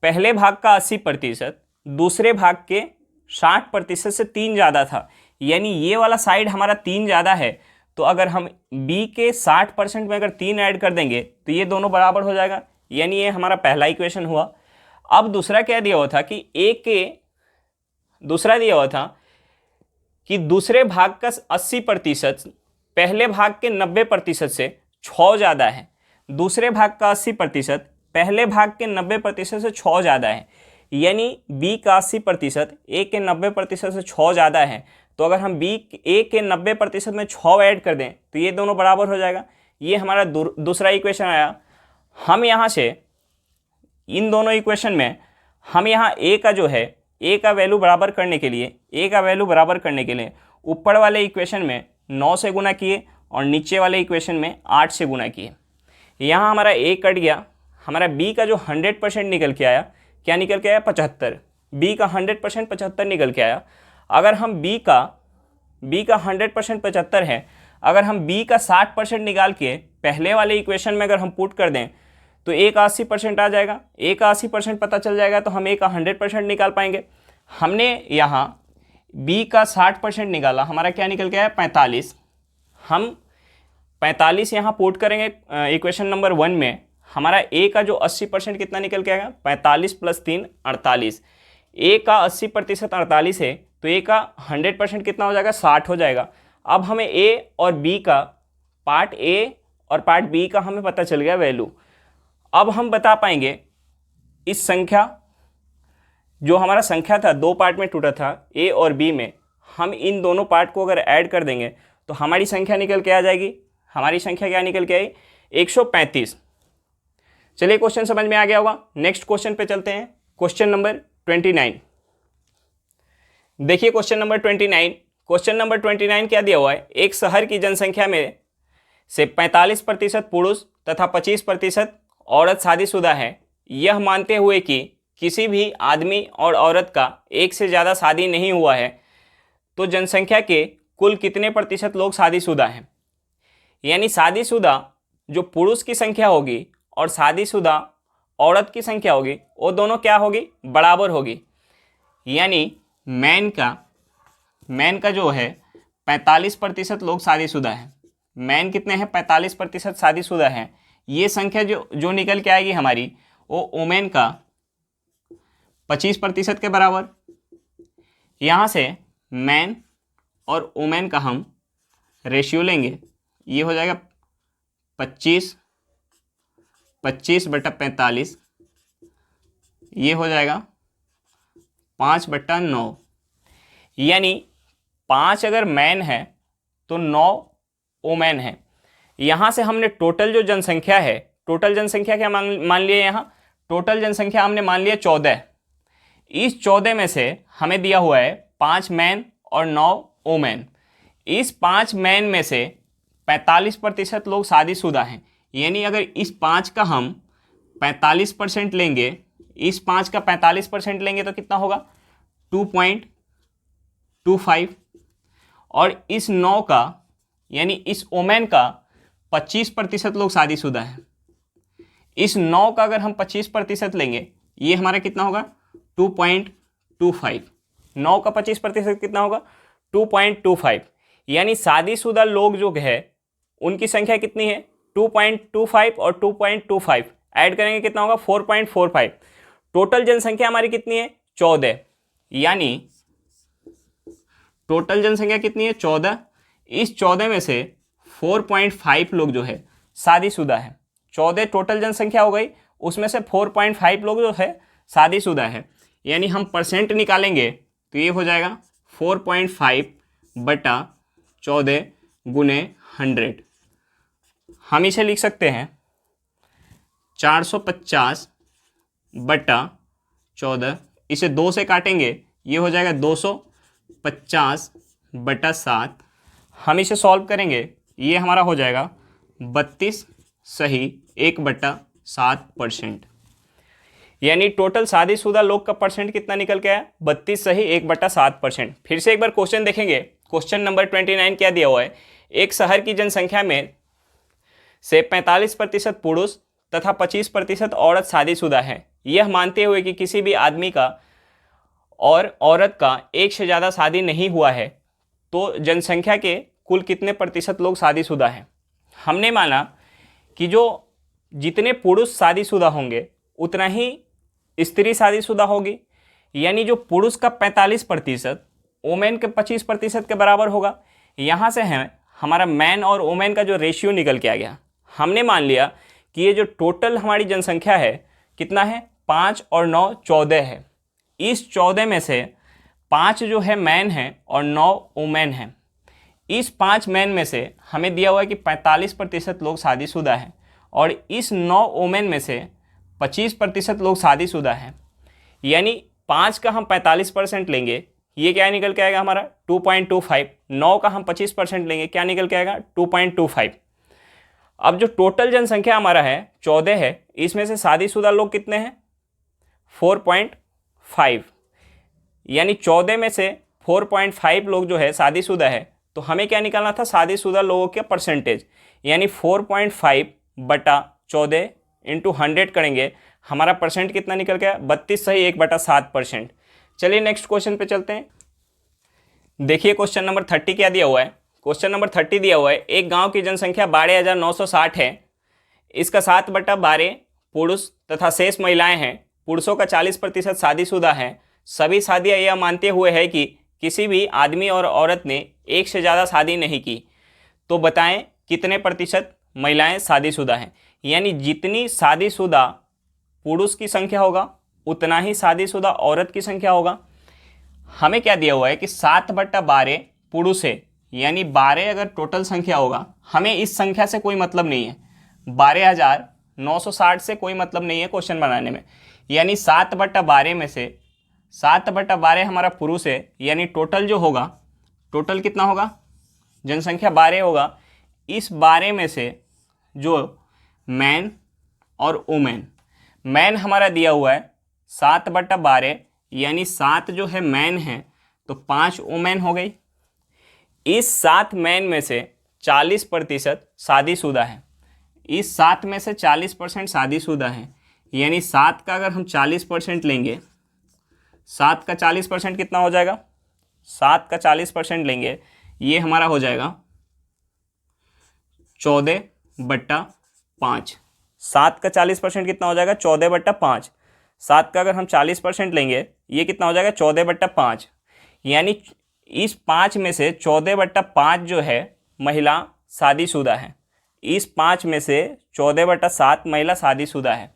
पहले भाग का 80% दूसरे भाग के 60% से 3 ज़्यादा था, यानी ये वाला साइड हमारा 3 ज़्यादा है। तो अगर हम b के 60% में अगर 3 ऐड कर देंगे तो ये दोनों बराबर हो जाएगा, यानी ये हमारा पहला इक्वेशन हुआ। अब दूसरा क्या दिया हुआ था कि दूसरा दिया हुआ था कि दूसरे भाग का 80% पहले भाग के 90% से 6 ज़्यादा है। दूसरे भाग का 80% पहले भाग के 90% से 6 ज़्यादा है, यानी b का 80% a के 90% से 6 ज़्यादा है। तो अगर हम बी ए के 90% में 6 ऐड कर दें तो ये दोनों बराबर हो जाएगा। ये हमारा दूसरा इक्वेशन आया। हम यहाँ से इन दोनों इक्वेशन में हम यहाँ ए का जो है ए का वैल्यू बराबर करने के लिए ऊपर वाले इक्वेशन में 9 से गुना किए और नीचे वाले इक्वेशन में 8 से गुना किए। यहाँ हमारा ए कट गया, हमारा बी का जो 100% निकल के आया, क्या निकल के आया 75। बी का 100% 75 निकल के आया। अगर हम बी का 100% 75 है, अगर हम बी का 60% निकाल के पहले वाले इक्वेशन में अगर हम पुट कर दें तो ए का 80% आ जाएगा। ए का 80% पता चल जाएगा तो हम ए का 100% निकाल पाएंगे। हमने यहाँ बी का 60% निकाला, हमारा क्या निकल के आया 45। हम 45 यहाँ पुट करेंगे इक्वेशन नंबर 1 में। हमारा ए का जो 80% कितना निकल के आएगा 45 + 3 48। ए का 80% 48 है तो ए का 100% कितना हो जाएगा 60 हो जाएगा। अब हमें ए और बी का पार्ट ए और पार्ट बी का हमें पता चल गया वैल्यू। अब हम बता पाएंगे इस संख्या, जो हमारा संख्या था 2 पार्ट में टूटा था ए और बी में, हम इन दोनों पार्ट को अगर ऐड कर देंगे तो हमारी संख्या निकल के आ जाएगी। हमारी संख्या क्या निकल के आई 135। चलिए क्वेश्चन समझ में आ गया होगा। नेक्स्ट क्वेश्चन पे चलते हैं, क्वेश्चन नंबर 29। देखिए क्वेश्चन नंबर 29। क्वेश्चन नंबर 29 क्या दिया हुआ है, एक शहर की जनसंख्या में से 45% पुरुष तथा 25% औरत शादीशुदा है। यह मानते हुए कि किसी भी आदमी और औरत का एक से ज़्यादा शादी नहीं हुआ है, तो जनसंख्या के कुल कितने प्रतिशत लोग शादीशुदा हैं। यानी शादीशुदा जो पुरुष की संख्या होगी और शादीशुदा औरत की संख्या होगी वो दोनों क्या होगी, बराबर होगी। यानी मैन का जो है 45% लोग शादीशुदा हैं। मैन कितने हैं 45% शादीशुदा हैं। ये संख्या जो निकल के आएगी हमारी वो वुमेन का 25% के बराबर। यहाँ से मैन और वुमेन का हम रेशियो लेंगे, ये हो जाएगा 25/45, ये हो जाएगा 5/9। यानी 5 अगर मैन है तो 9 वुमेन है। यहाँ से हमने टोटल जो जनसंख्या है, टोटल जनसंख्या क्या मान लिया, यहाँ टोटल जनसंख्या हमने मान लिया 14। इस 14 में से हमें दिया हुआ है 5 मैन और 9 वुमेन। इस 5 मैन में से 45% लोग शादीशुदा हैं। यानी अगर इस 5 का हम 45% लेंगे, इस 5 का 45% लेंगे तो कितना होगा 2.25। और इस 9 का यानी इस वुमेन का 25% लोग शादीशुदा हैं। इस 9 का अगर हम 25% लेंगे, ये हमारा कितना होगा 2.25। 9 का 25% कितना होगा 2.25। यानी शादीशुदा लोग जो है उनकी संख्या कितनी है 2.25 और 2.25 ऐड करेंगे कितना होगा 4.45। टोटल जनसंख्या हमारी कितनी है 14। यानी टोटल जनसंख्या कितनी है 14। इस 14 में से 4.5 लोग जो है शादीशुदा है। 14 टोटल जनसंख्या हो गई, उसमें से 4.5 लोग जो है शादीशुदा है। यानी हम परसेंट निकालेंगे तो ये हो जाएगा 4.5/14 गुने 100। हम इसे लिख सकते हैं 450/14। इसे 2 से काटेंगे, ये हो जाएगा 250/7। हम इसे सॉल्व करेंगे, ये हमारा हो जाएगा 32 सही 1/7%। यानी टोटल शादीशुदा लोग का परसेंट कितना निकल के आया 32 सही 1/7%। फिर से एक बार क्वेश्चन देखेंगे। क्वेश्चन नंबर 29 क्या दिया हुआ है, एक शहर की जनसंख्या में से 45% पुरुष तथा 25% औरत शादीशुदा है। यह मानते हुए कि किसी भी आदमी का और औरत का एक से ज़्यादा शादी नहीं हुआ है, तो जनसंख्या के कुल कितने प्रतिशत लोग शादीशुदा हैं। हमने माना कि जो जितने पुरुष शादीशुदा होंगे उतना ही स्त्री शादीशुदा होगी। यानी जो पुरुष का 45% वुमेन के 25% के बराबर होगा। यहाँ से है हमारा मैन और वुमेन का जो रेशियो निकल के आ गया। हमने मान लिया कि ये जो टोटल हमारी जनसंख्या है कितना है 5 और 9 14 है। इस 14 में से 5 जो है मैन है और 9 वुमेन है। इस 5 मैन में से हमें दिया हुआ है कि 45% लोग शादीशुदा हैं और इस 9 वुमेन में से 25% लोग शादीशुदा हैं। यानी 5 का हम 45% लेंगे, ये क्या निकल के आएगा हमारा 2.25। 9 का हम 25% लेंगे, क्या निकल के आएगा 2.25। अब जो टोटल जनसंख्या हमारा है 14 है, इसमें से शादीशुदा लोग कितने हैं 4.5। यानी 14 में से 4.5 लोग जो है शादीशुदा है, तो हमें क्या निकालना था शादीशुदा लोगों के परसेंटेज। यानी 4.5/14 इंटू 100 करेंगे, हमारा परसेंट कितना निकल गया 32 सही 1/7%। चलिए नेक्स्ट क्वेश्चन पे चलते हैं। देखिए क्वेश्चन नंबर 30 क्या दिया हुआ है। क्वेश्चन नंबर 30 दिया हुआ है, एक गांव की जनसंख्या 12,960 है। इसका 7/12 पुरुष तथा शेष महिलाएं हैं। पुरुषों का 40% शादीशुदा है। सभी शादियां यह मानते हुए है कि किसी भी आदमी और औरत ने एक से ज़्यादा शादी नहीं की। तो बताएं कितने प्रतिशत महिलाएं शादीशुदा हैं। यानी जितनी शादीशुदा पुरुष की संख्या होगा उतना ही शादीशुदा औरत की संख्या होगा। हमें क्या दिया हुआ है कि 7/12 पुरुष है, यानी 12 अगर टोटल संख्या होगा, हमें इस संख्या से कोई मतलब नहीं है, 12,960 से कोई मतलब नहीं है क्वेश्चन बनाने में। यानी 7/12 में से 7/12 हमारा पुरुष है, यानी टोटल जो होगा, टोटल कितना होगा जनसंख्या 12 होगा। इस 12 में से जो मैन और वुमेन, मैन हमारा दिया हुआ है 7/12, यानी 7 जो है मैन है तो 5 वुमेन हो गई। इस 7 मैन में से 40% शादीशुदा है। इस 7 में से 40% शादीशुदा है, यानी 7 का अगर हम 40% लेंगे, 7 का 40% कितना हो जाएगा, 7 का 40% लेंगे, ये हमारा हो जाएगा 14/5। 7 का 40% कितना हो जाएगा 14/5। 7 का अगर हम 40% लेंगे, ये कितना हो जाएगा 14/5। यानी इस 5 में से 14/5 जो है महिला शादीशुदा है। इस 5 में से 14/7 महिला शादीशुदा है।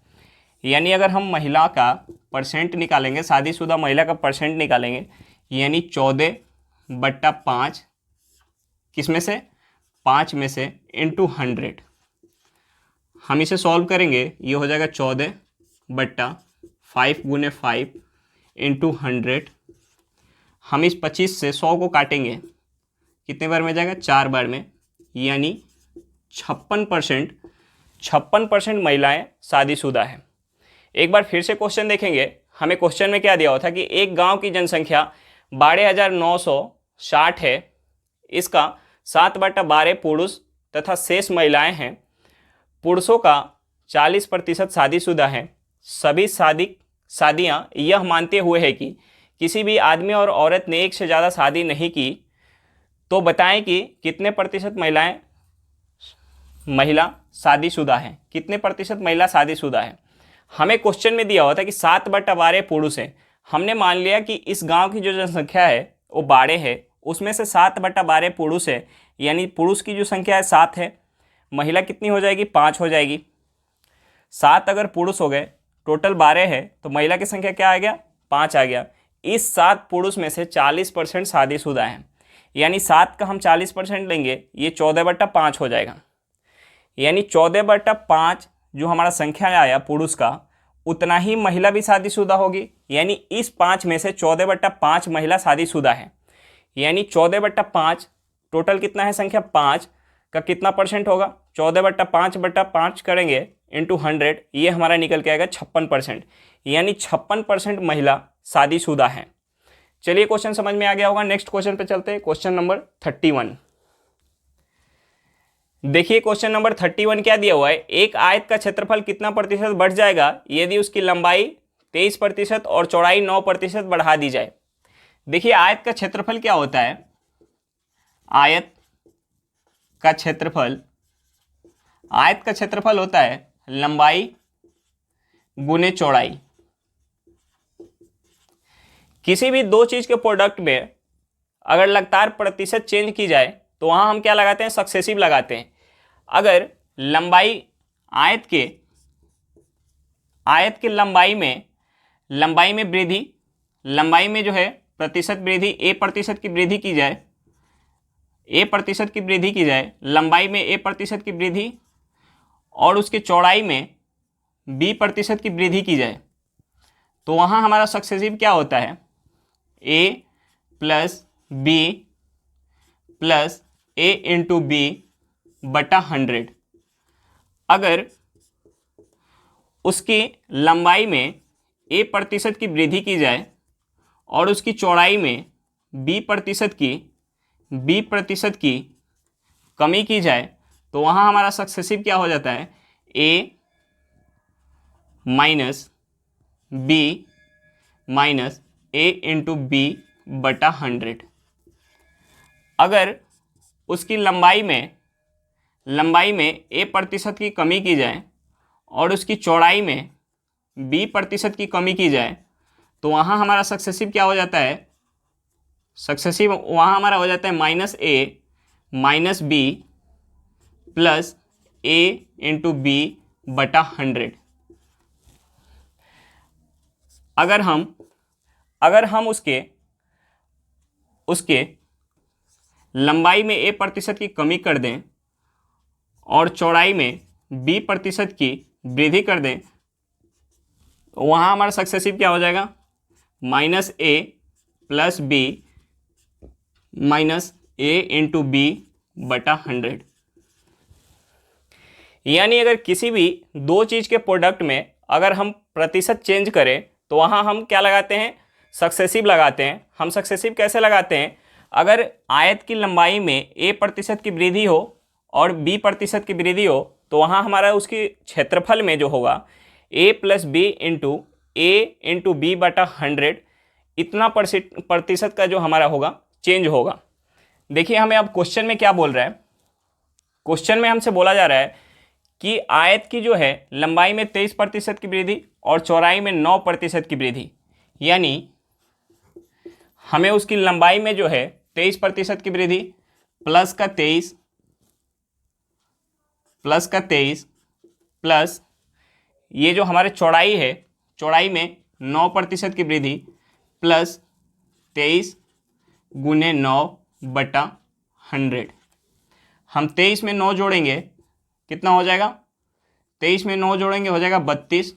यानी अगर हम महिला का परसेंट निकालेंगे, शादीशुदा महिला का परसेंट निकालेंगे, यानी 14/5 किस में से 5 में से इंटू 100। हम इसे सॉल्व करेंगे, ये हो जाएगा 14/5 गुने 5 इंटू 100। हम इस 25 से 100 को काटेंगे, कितने बार में जाएगा 4 बार में, यानी 56% महिलाएं शादीशुदा हैं। एक बार फिर से क्वेश्चन देखेंगे। हमें क्वेश्चन में क्या दिया हुआ था कि एक गांव की जनसंख्या 12,960 है। इसका 7/12 पुरुष तथा शेष महिलाएं हैं। पुरुषों का 40% शादीशुदा है। सभी शादियां यह मानते हुए है कि किसी भी आदमी और औरत ने एक से ज़्यादा शादी नहीं की। तो बताएं कि कितने प्रतिशत महिला शादीशुदा है, कितने प्रतिशत महिला शादीशुदा है। हमें क्वेश्चन में दिया हुआ था कि 7/12 पुरुष है। हमने मान लिया कि इस गांव की जो जनसंख्या है वो 12 है, उसमें से 7/12 पुरुष है, यानी पुरुष की जो संख्या है 7 है, महिला कितनी हो जाएगी 5 हो जाएगी। 7 अगर पुरुष हो गए, टोटल 12 है, तो महिला की संख्या क्या आ गया 5 आ गया। इस 7 पुरुष में से 40% शादीशुदा हैं, यानी 7 का हम 40% लेंगे, ये 14/5 हो जाएगा। यानी 14/5 जो हमारा संख्या आया पुरुष का, उतना ही महिला भी शादीशुदा होगी। यानी इस 5 में से 14/5 महिला शादीशुदा है। यानी 14/5 टोटल कितना है संख्या 5 का कितना परसेंट होगा, 14/5/5 करेंगे इंटू 100, ये हमारा निकल के आएगा 56%। यानी 56% महिला शादीशुदा है। चलिए क्वेश्चन समझ में आ गया होगा। नेक्स्ट क्वेश्चन पे चलते हैं, क्वेश्चन नंबर 31। देखिए क्वेश्चन नंबर 31 क्या दिया हुआ है, एक आयत का क्षेत्रफल कितना प्रतिशत बढ़ जाएगा यदि उसकी लंबाई 23% और चौड़ाई 9% बढ़ा दी जाए। देखिए आयत का क्षेत्रफल क्या होता है, आयत का क्षेत्रफल होता है लंबाई गुने चौड़ाई। किसी भी दो चीज के प्रोडक्ट में अगर लगातार प्रतिशत चेंज की जाए तो वहां हम क्या लगाते हैं, सक्सेसिव लगाते हैं। अगर लंबाई आयत के लंबाई में वृद्धि, लंबाई में जो है प्रतिशत वृद्धि, ए प्रतिशत की वृद्धि की जाए, ए प्रतिशत की वृद्धि की जाए, लंबाई में ए प्रतिशत की वृद्धि और उसके चौड़ाई में बी प्रतिशत की वृद्धि की जाए, तो वहाँ हमारा सक्सेसिव क्या होता है, ए प्लस बी प्लस ए इंटू बी बटा 100। अगर उसकी लंबाई में ए प्रतिशत की वृद्धि की जाए और उसकी चौड़ाई में बी प्रतिशत की कमी की जाए, तो वहाँ हमारा सक्सेसिव क्या हो जाता है, ए माइनस बी माइनस ए इंटू बी बटा 100। अगर उसकी लंबाई में ए प्रतिशत की कमी की जाए और उसकी चौड़ाई में बी प्रतिशत की कमी की जाए, तो वहाँ हमारा सक्सेसिव क्या हो जाता है, सक्सेसिव वहाँ हमारा हो जाता है minus A minus B plus A into B बटा 100। अगर हम उसके लंबाई में ए प्रतिशत की कमी कर दें और चौड़ाई में बी प्रतिशत की वृद्धि कर दें, वहाँ हमारा सक्सेसिव क्या हो जाएगा, minus A plus B minus A into B बटा 100। यानी अगर किसी भी दो चीज़ के प्रोडक्ट में अगर हम प्रतिशत चेंज करें तो वहाँ हम क्या लगाते हैं, सक्सेसिव लगाते हैं। हम सक्सेसिव कैसे लगाते हैं, अगर आयत की लंबाई में ए प्रतिशत की वृद्धि हो और बी प्रतिशत की वृद्धि हो, तो वहाँ हमारा उसकी क्षेत्रफल में जो होगा A plus B into A into B बटा 100 इतना प्रतिशत का जो हमारा होगा चेंज होगा। देखिए हमें अब क्वेश्चन में क्या बोल रहा है, क्वेश्चन में हमसे बोला जा रहा है कि आयत की जो है लंबाई में 23% की वृद्धि और चौड़ाई में 9% की वृद्धि, यानी हमें उसकी लंबाई में जो है 23% की वृद्धि प्लस का 23 प्लस ये जो हमारे चौड़ाई है, चौड़ाई में 9% की वृद्धि प्लस 23 गुने 9 बटा 100। हम 23 में 9 जोड़ेंगे, कितना हो जाएगा, 23 में 9 जोड़ेंगे हो जाएगा 32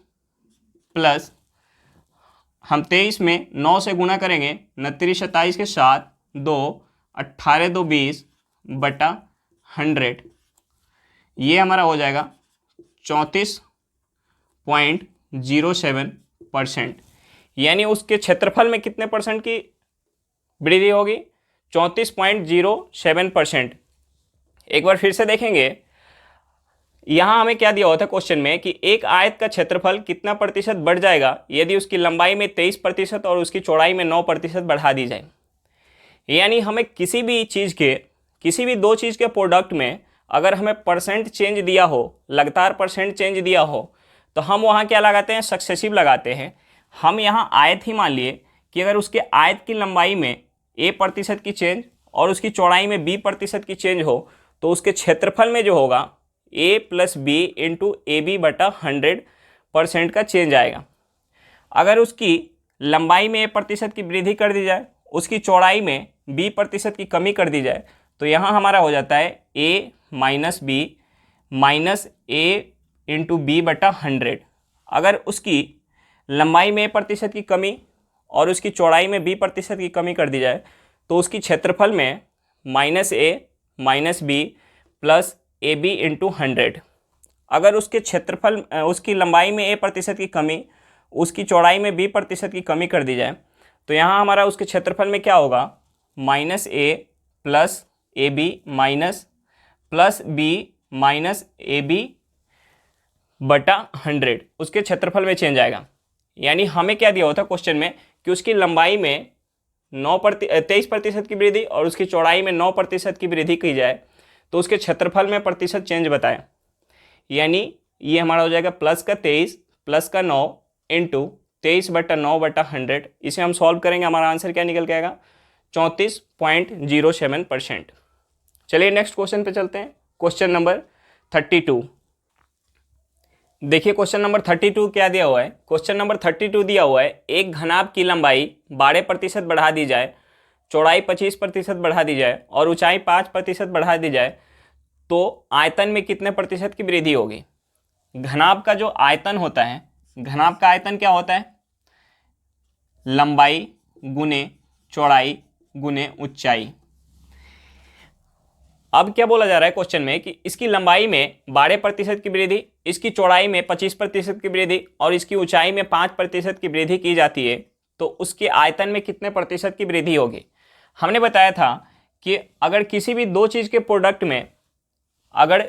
प्लस हम 23 में 9 से गुना करेंगे 29 27 के 7 2 18 2 20 बटा 100। ये हमारा हो जाएगा 34.07%। यानी उसके क्षेत्रफल में कितने परसेंट की वृद्धि होगी, 34.07%। एक बार फिर से देखेंगे, यहाँ हमें क्या दिया हुआ था क्वेश्चन में कि एक आयत का क्षेत्रफल कितना प्रतिशत बढ़ जाएगा यदि उसकी लंबाई में 23% और उसकी चौड़ाई में 9% बढ़ा दी जाए। यानी हमें किसी भी दो चीज़ के प्रोडक्ट में अगर हमें परसेंट चेंज दिया हो, लगातार परसेंट चेंज दिया हो, तो हम वहाँ क्या लगाते हैं, सक्सेसिव लगाते हैं। हम यहाँ आयत ही मान लिए कि अगर उसके आयत की लंबाई में ए प्रतिशत की चेंज और उसकी चौड़ाई में बी प्रतिशत की चेंज हो, तो उसके क्षेत्रफल में जो होगा A plus B into A B बटा 100% का चेंज आएगा। अगर उसकी लंबाई में ए प्रतिशत की वृद्धि कर दी जाए, उसकी चौड़ाई में बी प्रतिशत की कमी कर दी जाए, तो यहाँ हमारा हो जाता है ए माइनस बी माइनस ए इंटू बी बटा 100। अगर उसकी लंबाई में ए प्रतिशत की कमी और उसकी चौड़ाई में बी प्रतिशत की कमी कर दी जाए, तो उसकी क्षेत्रफल में minus A minus B plus A B into 100। अगर उसके क्षेत्रफल उसकी लंबाई में ए प्रतिशत की कमी, उसकी चौड़ाई में बी प्रतिशत की कमी कर दी जाए, तो यहाँ हमारा उसके क्षेत्रफल में क्या होगा, minus A plus A B minus plus B minus A B बटा 100 उसके क्षेत्रफल में चेंज आएगा। यानी हमें क्या दिया होता क्वेश्चन में कि उसकी लंबाई में 23% की वृद्धि और उसकी चौड़ाई में 9% की वृद्धि की जाए, तो उसके क्षेत्रफल में प्रतिशत चेंज बताएं। यानी ये हमारा हो जाएगा प्लस का 23 प्लस का 9 इंटू 23 बटा 9 बटा 100। इसे हम सॉल्व करेंगे, हमारा आंसर क्या निकल के आएगा, 34.07%। चलिए नेक्स्ट क्वेश्चन पे चलते हैं, क्वेश्चन नंबर 32। देखिए क्वेश्चन नंबर 32 क्या दिया हुआ है। क्वेश्चन नंबर 32 दिया हुआ है, एक घनाभ की लंबाई 12% बढ़ा दी जाए, चौड़ाई 25% बढ़ा दी जाए और ऊंचाई 5% बढ़ा दी जाए तो आयतन में कितने प्रतिशत की वृद्धि होगी। घनाभ का जो आयतन होता है, घनाभ का आयतन क्या होता है, लंबाई गुने चौड़ाई गुने ऊंचाई। अब क्या बोला जा रहा है क्वेश्चन में कि इसकी लंबाई में 12% की वृद्धि, इसकी चौड़ाई में 25% की वृद्धि और इसकी ऊंचाई में 5% की वृद्धि की जाती है तो उसके आयतन में कितने प्रतिशत की वृद्धि होगी। हमने बताया था कि अगर किसी भी दो चीज़ के प्रोडक्ट में अगर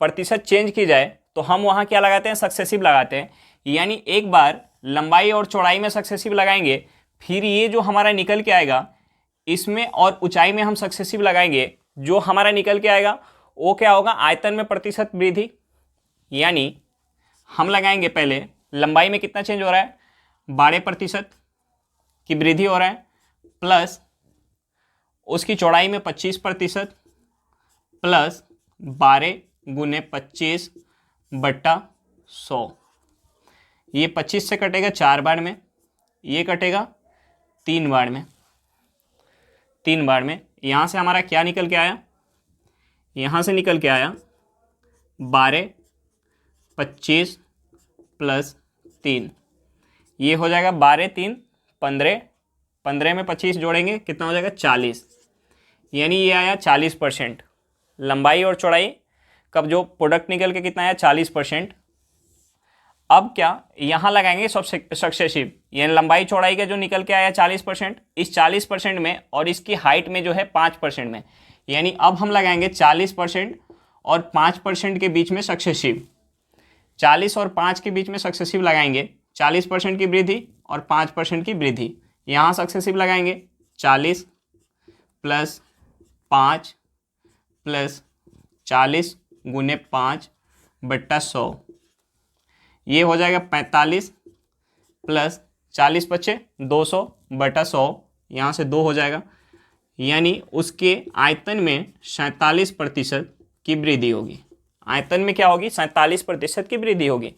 प्रतिशत चेंज की जाए तो हम वहाँ क्या लगाते हैं, सक्सेसिव लगाते हैं। यानी एक बार लंबाई और चौड़ाई में सक्सेसिव लगाएंगे, फिर ये जो हमारा निकल के आएगा इसमें और ऊंचाई में हम सक्सेसिव लगाएंगे, जो हमारा निकल के आएगा वो क्या होगा, आयतन में प्रतिशत वृद्धि। यानी हम लगाएंगे पहले लंबाई में कितना चेंज हो रहा है, 12% की वृद्धि हो रहा है, प्लस उसकी चौड़ाई में 25% प्लस 12 गुने 25/100। ये 25 से कटेगा 4 बार में, ये कटेगा 3 बार में, 3 बार में। यहाँ से हमारा क्या निकल के आया, यहाँ से निकल के आया 12 25 प्लस 3, ये हो जाएगा 12 3 15, 15 में 25 जोड़ेंगे कितना हो जाएगा 40। यानी ये आया 40%। लंबाई और चौड़ाई कब जो प्रोडक्ट निकल के कितना आया 40%। अब क्या यहाँ लगाएंगे सक्सेसिव, यानी लंबाई चौड़ाई का जो निकल के आया 40%, इस 40% में और इसकी हाइट में जो है 5% में, यानी अब हम लगाएंगे 40% और 5% के बीच में सक्सेसिव। 40 और 5 के बीच में सक्सेसिव लगाएंगे, 40% की वृद्धि और 5% की वृद्धि। यहाँ सक्सेसिव लगाएंगे 40 प्लस 5 प्लस 40 गुने 5/100, ये हो जाएगा 45 प्लस 40 बचे 200/100, यहाँ से 2 हो जाएगा। यानी उसके आयतन में 47% की वृद्धि होगी। आयतन में क्या होगी, 47% की वृद्धि होगी।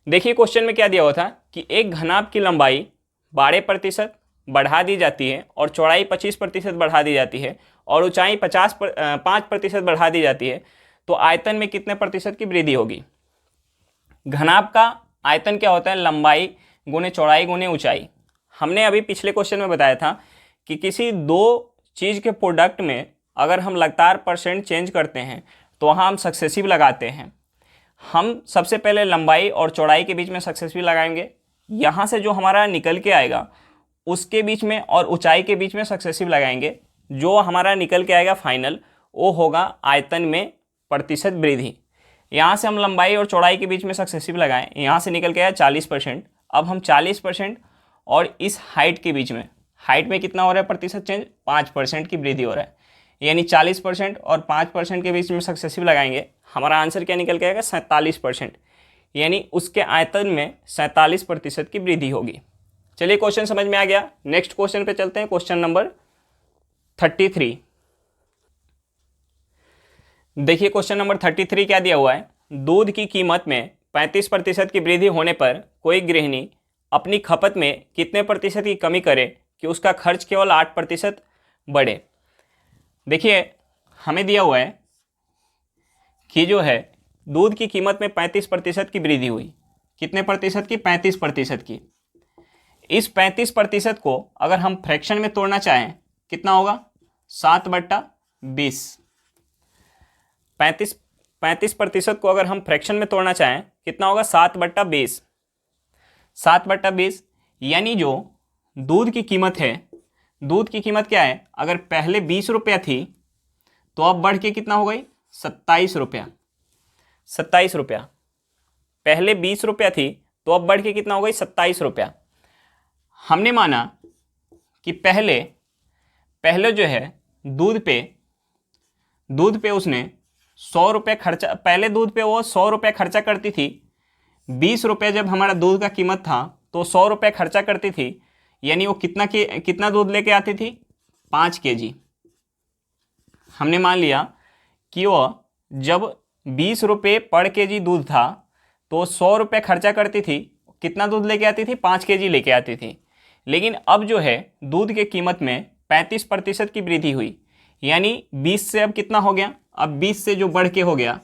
देखिए क्वेश्चन में क्या दिया हुआ था कि एक घनाभ की लंबाई 12% बढ़ा दी जाती है और चौड़ाई 25% बढ़ा दी जाती है और ऊंचाई 5% बढ़ा दी जाती है तो आयतन में कितने प्रतिशत की वृद्धि होगी। घनाभ का आयतन क्या होता है, लंबाई गुने चौड़ाई गुने ऊंचाई। हमने अभी पिछले क्वेश्चन में बताया था कि किसी दो चीज़ के प्रोडक्ट में अगर हम लगातार परसेंट चेंज करते हैं तो वहाँ हम सक्सेसिव लगाते हैं। हम सबसे पहले लंबाई और चौड़ाई के बीच में सक्सेसिव लगाएंगे, यहाँ से जो हमारा निकल के आएगा उसके बीच में और ऊंचाई के बीच में सक्सेसिव लगाएंगे, जो हमारा निकल के आएगा फाइनल वो होगा आयतन में प्रतिशत वृद्धि। यहाँ से हम लंबाई और चौड़ाई के बीच में सक्सेसिव लगाएं, यहाँ से निकल के आया 40%। अब हम 40% और इस हाइट के बीच में, हाइट में कितना हो रहा है प्रतिशत चेंज, 5% की वृद्धि हो रहा है। यानी 40% और 5% के बीच में सक्सेसिव लगाएंगे, हमारा आंसर क्या निकल के आएगा 47%। यानी उसके आयतन में 47% की वृद्धि होगी। चलिए क्वेश्चन समझ में आ गया। नेक्स्ट क्वेश्चन पे चलते हैं, क्वेश्चन नंबर 33। देखिए क्वेश्चन नंबर 33 क्या दिया हुआ है, दूध की कीमत में 35% की वृद्धि होने पर कोई गृहिणी अपनी खपत में कितने प्रतिशत की कमी करे कि उसका खर्च केवल 8% बढ़े। देखिए हमें दिया हुआ है कि जो है दूध की कीमत में 35% की वृद्धि हुई, कितने प्रतिशत की, 35% की। इस 35% को अगर हम फ्रैक्शन में तोड़ना चाहें कितना होगा, 7/20। 35% को अगर हम फ्रैक्शन में तोड़ना चाहें कितना होगा, 7/20। 7/20 यानी जो दूध की कीमत है, दूध की कीमत क्या है, अगर पहले 20 रुपया थी तो अब बढ़ के कितना हो गई, 27 रुपया। 27 रुपया, पहले 20 रुपया थी तो अब बढ़ के कितना हो गई, 27 रुपया। हमने माना कि पहले जो है दूध पे उसने 100 रुपये खर्चा, पहले दूध पे वो 100 रुपये खर्चा करती थी। 20 रुपये जब हमारा दूध का कीमत था तो 100 रुपये खर्चा करती थी, यानी वो कितना दूध लेके आती थी, 5 kg। हमने मान लिया कि वो जब 20 रुपये पर kg दूध था तो 100 रुपये खर्चा करती थी, कितना दूध लेके आती थी? 5 केजी लेके आती थी। लेकिन अब जो है दूध के कीमत में 35% की वृद्धि हुई, यानी 20 से अब कितना हो गया? अब 20 से जो बढ़ के हो गया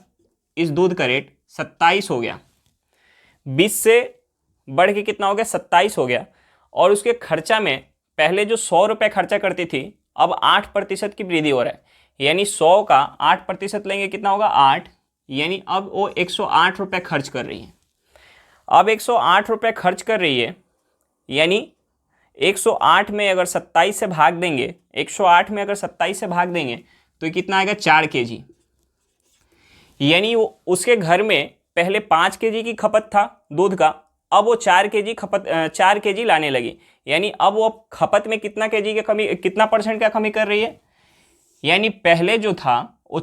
इस दूध का रेट 27 हो गया। 20 से बढ़ के कितना हो गया? 27 हो गया। और उसके खर्चा में पहले जो 100 रुपये खर्चा करती थी अब 8% की वृद्धि हो रहा है, यानी 100 का 8% लेंगे कितना होगा? 8, यानी अब वो 108 रुपये खर्च कर रही है। अब 108 रुपये खर्च कर रही है, यानी 108 में अगर 27 से भाग देंगे, 108 में अगर 27 से भाग देंगे तो कितना आएगा? 4 केजी। यानी वो उसके घर में पहले 5 केजी की खपत था दूध का, अब वो 4 केजी लाने लगी, यानी अब वो खपत में कितना केजी की कमी, कितना % का कमी कर रही है? यानी पहले जो था वो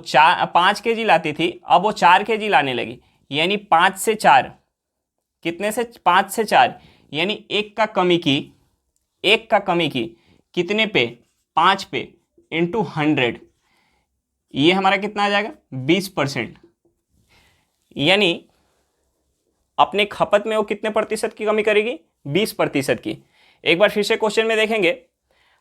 5 केजी लाती थी, अब वो 4 केजी लाने लगी, यानी 5 से 4, कितने से? 5 से 4, यानी एक का कमी की कितने पे? 5 पे इंटू 100, ये हमारा कितना आ जाएगा? 20%। यानी अपने खपत में वो कितने प्रतिशत की कमी करेगी? 20% की। एक बार फिर से क्वेश्चन में देखेंगे,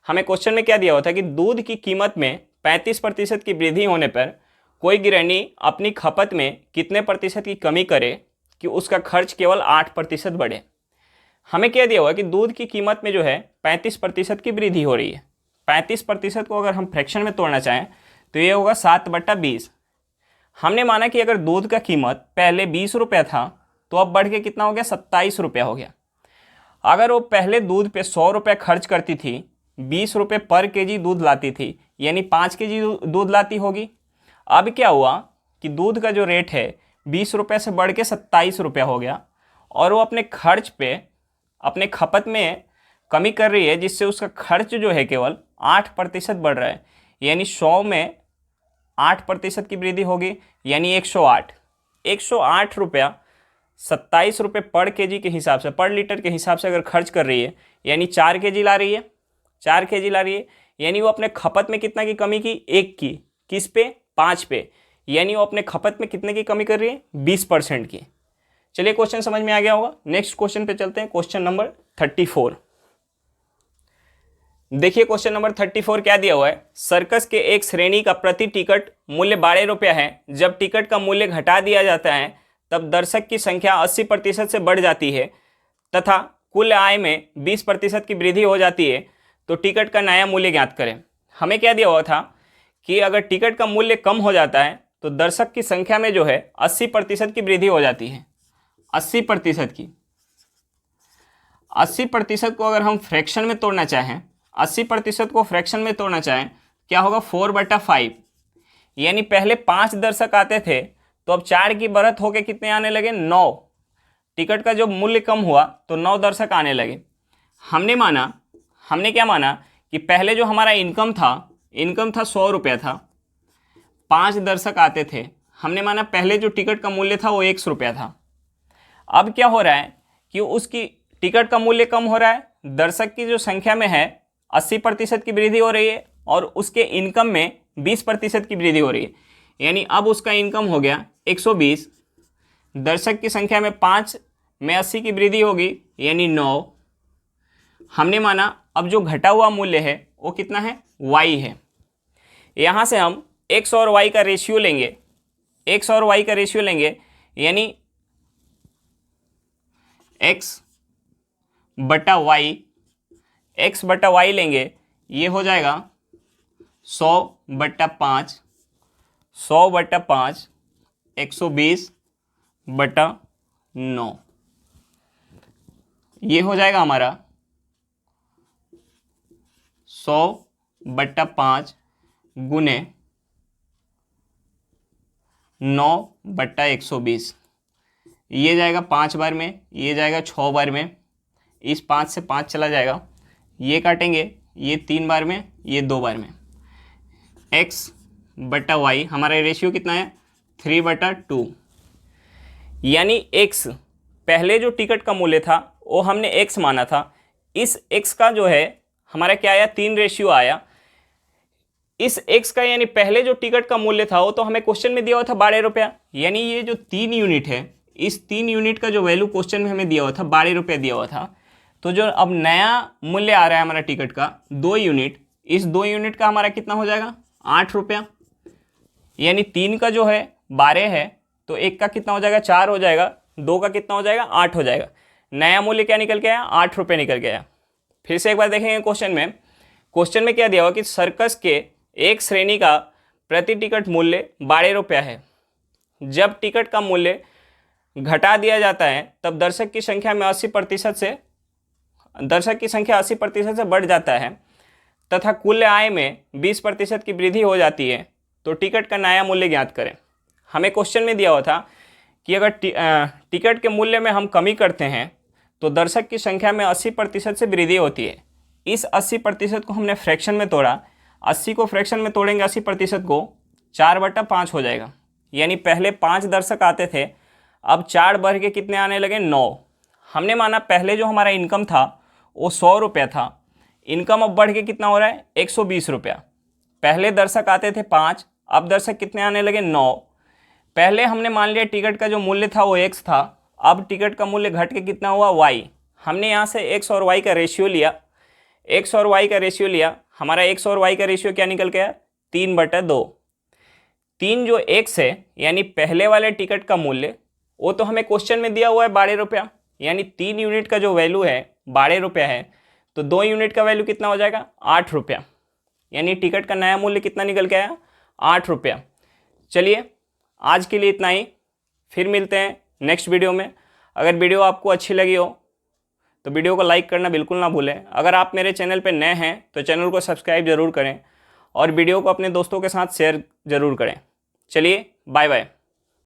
हमें क्वेश्चन में क्या दिया हुआ था कि दूध की कीमत में 35% की वृद्धि होने पर कोई गृहिणी अपनी खपत में कितने प्रतिशत की कमी करे कि उसका खर्च केवल 8% बढ़े। हमें क्या दिया हुआ कि दूध की कीमत में जो है 35% की वृद्धि हो रही है। 35% को अगर हम फ्रैक्शन में तोड़ना चाहें तो ये होगा 7/20। हमने माना कि अगर दूध का कीमत पहले 20 रुपया था तो अब बढ़ के कितना हो गया? 27 रुपया हो गया। अगर वो पहले दूध पे 100 रुपये खर्च करती थी, 20 रुपये पर केजी दूध लाती थी, यानी 5 केजी दूध लाती होगी। अब क्या हुआ कि दूध का जो रेट है 20 रुपये से बढ़ के 27 रुपया हो गया, और वो अपने खर्च पे, अपने खपत में कमी कर रही है, जिससे उसका खर्च जो है केवल 8% बढ़ रहा है, यानी 100 में 8% की वृद्धि होगी, यानी 108 रुपया 27 रुपये पर केजी के हिसाब से, पर लीटर के हिसाब से अगर खर्च कर रही है, यानी 4 केजी ला रही है, 4 केजी ला रही है, यानी वो अपने खपत में कितना की कमी की? 1 की। किस पे? 5 पे, यानी वो अपने खपत में कितने की कमी कर रही है? 20% की। चलिए क्वेश्चन समझ में आ गया होगा। नेक्स्ट क्वेश्चन पे चलते हैं, क्वेश्चन नंबर 34। देखिए क्वेश्चन नंबर 34 क्या दिया हुआ है? सर्कस के एक श्रेणी का प्रति टिकट मूल्य 12 रुपया है। जब टिकट का मूल्य घटा दिया जाता है तब दर्शक की संख्या 80% से बढ़ जाती है तथा कुल आय में 20% की वृद्धि हो जाती है, तो टिकट का नया मूल्य ज्ञात करें। हमें क्या दिया हुआ था कि अगर टिकट का मूल्य कम हो जाता है तो दर्शक की संख्या में जो है 80% की वृद्धि हो जाती है। 80% की, 80% को अगर हम फ्रैक्शन में तोड़ना चाहें, 80% को फ्रैक्शन में तोड़ना चाहें, क्या होगा? 4/5, यानी पहले 5 दर्शक आते थे तो अब 4 की बढ़त होके कितने आने लगे? 9। टिकट का जो मूल्य कम हुआ तो 9 दर्शक आने लगे। हमने क्या माना कि पहले जो हमारा इनकम था 100 रुपया था, 5 दर्शक आते थे, हमने माना पहले जो टिकट का मूल्य था वो 100 रुपया था। अब क्या हो रहा है कि उसकी टिकट का मूल्य कम हो रहा है, दर्शक की जो संख्या में है 80% की वृद्धि हो रही है, और उसके इनकम में 20% की वृद्धि हो रही है, यानी अब उसका इनकम हो गया 120। दर्शक की संख्या में 5 में 80 की वृद्धि होगी, यानी 9। हमने माना अब जो घटा हुआ मूल्य है वो कितना है? y है। यहाँ से हम x और y का रेशियो लेंगे, यानी x बटा y लेंगे, ये हो जाएगा 100/5, 120/9, ये हो जाएगा हमारा 100/5 गुने 9/120, ये जाएगा 5 बार में, ये जाएगा 6 बार में, इस 5 से 5 चला जाएगा, ये काटेंगे, ये 3 बार में, ये 2 बार में। x/y हमारा रेशियो कितना है? 3/2, यानी x पहले जो टिकट का मूल्य था वो हमने x माना था, इस x का जो है हमारा क्या आया? 3 रेशियो आया। इस x का, यानी पहले जो टिकट का मूल्य था वो तो हमें क्वेश्चन में दिया हुआ था 12 रुपया, यानी ये जो 3 यूनिट है इस 3 यूनिट का जो वैल्यू क्वेश्चन में हमें दिया हुआ था 12 रुपये दिया हुआ था, तो जो अब नया मूल्य आ रहा है हमारा टिकट का 2 यूनिट, इस 2 यूनिट का हमारा कितना हो जाएगा 8 रुपया, यानी 3 का जो है 12 है तो 1 का कितना हो जाएगा 4 हो जाएगा, 2 का कितना हो जाएगा 8 हो जाएगा। नया मूल्य क्या निकल के आया 8 रुपये निकल के आया। फिर से एक बार देखेंगे क्वेश्चन में क्या दिया हुआ कि सर्कस के एक श्रेणी का प्रति टिकट मूल्य 12 रुपया है। जब टिकट का मूल्य घटा दिया जाता है तब दर्शक की संख्या 80% से बढ़ जाता है तथा कुल आय में 20% की वृद्धि हो जाती है, तो टिकट का नया मूल्य ज्ञात करें। हमें क्वेश्चन में दिया हुआ था कि अगर टिकट के मूल्य में हम कमी करते हैं तो दर्शक की संख्या में 80% से वृद्धि होती है। इस 80% को हमने फ्रैक्शन में तोड़ा, 80 को फ्रैक्शन में तोड़ेंगे 80% को 4/5 हो जाएगा, यानी पहले 5 दर्शक आते थे, अब 4 बढ़ के कितने आने लगे 9। हमने माना पहले जो हमारा इनकम था वो 100 रुपया था, इनकम अब बढ़ के कितना हो रहा है 120 रुपया। पहले दर्शक आते थे 5, अब दर्शक कितने आने लगे 9। पहले हमने मान लिया टिकट का जो मूल्य था वो x था, अब टिकट का मूल्य घट के कितना हुआ y। हमने यहाँ से x और y का रेशियो लिया, x और y का रेशियो लिया, हमारा x और y का रेशियो क्या निकल गया 3/2। 3 जो x है यानी पहले वाले टिकट का मूल्य वो तो हमें क्वेश्चन में दिया हुआ है 12 रुपया, यानी 3 यूनिट का जो वैल्यू है 12 रुपया है, तो 2 यूनिट का वैल्यू कितना हो जाएगा 8 रुपया, यानी टिकट का नया मूल्य कितना निकल के आया 8 रुपया। चलिए आज के लिए इतना ही, फिर मिलते हैं नेक्स्ट वीडियो में। अगर वीडियो आपको अच्छी लगी हो तो वीडियो को लाइक करना बिल्कुल ना भूलें। अगर आप मेरे चैनल पर नए हैं तो चैनल को सब्सक्राइब ज़रूर करें और वीडियो को अपने दोस्तों के साथ शेयर ज़रूर करें। चलिए बाय बाय।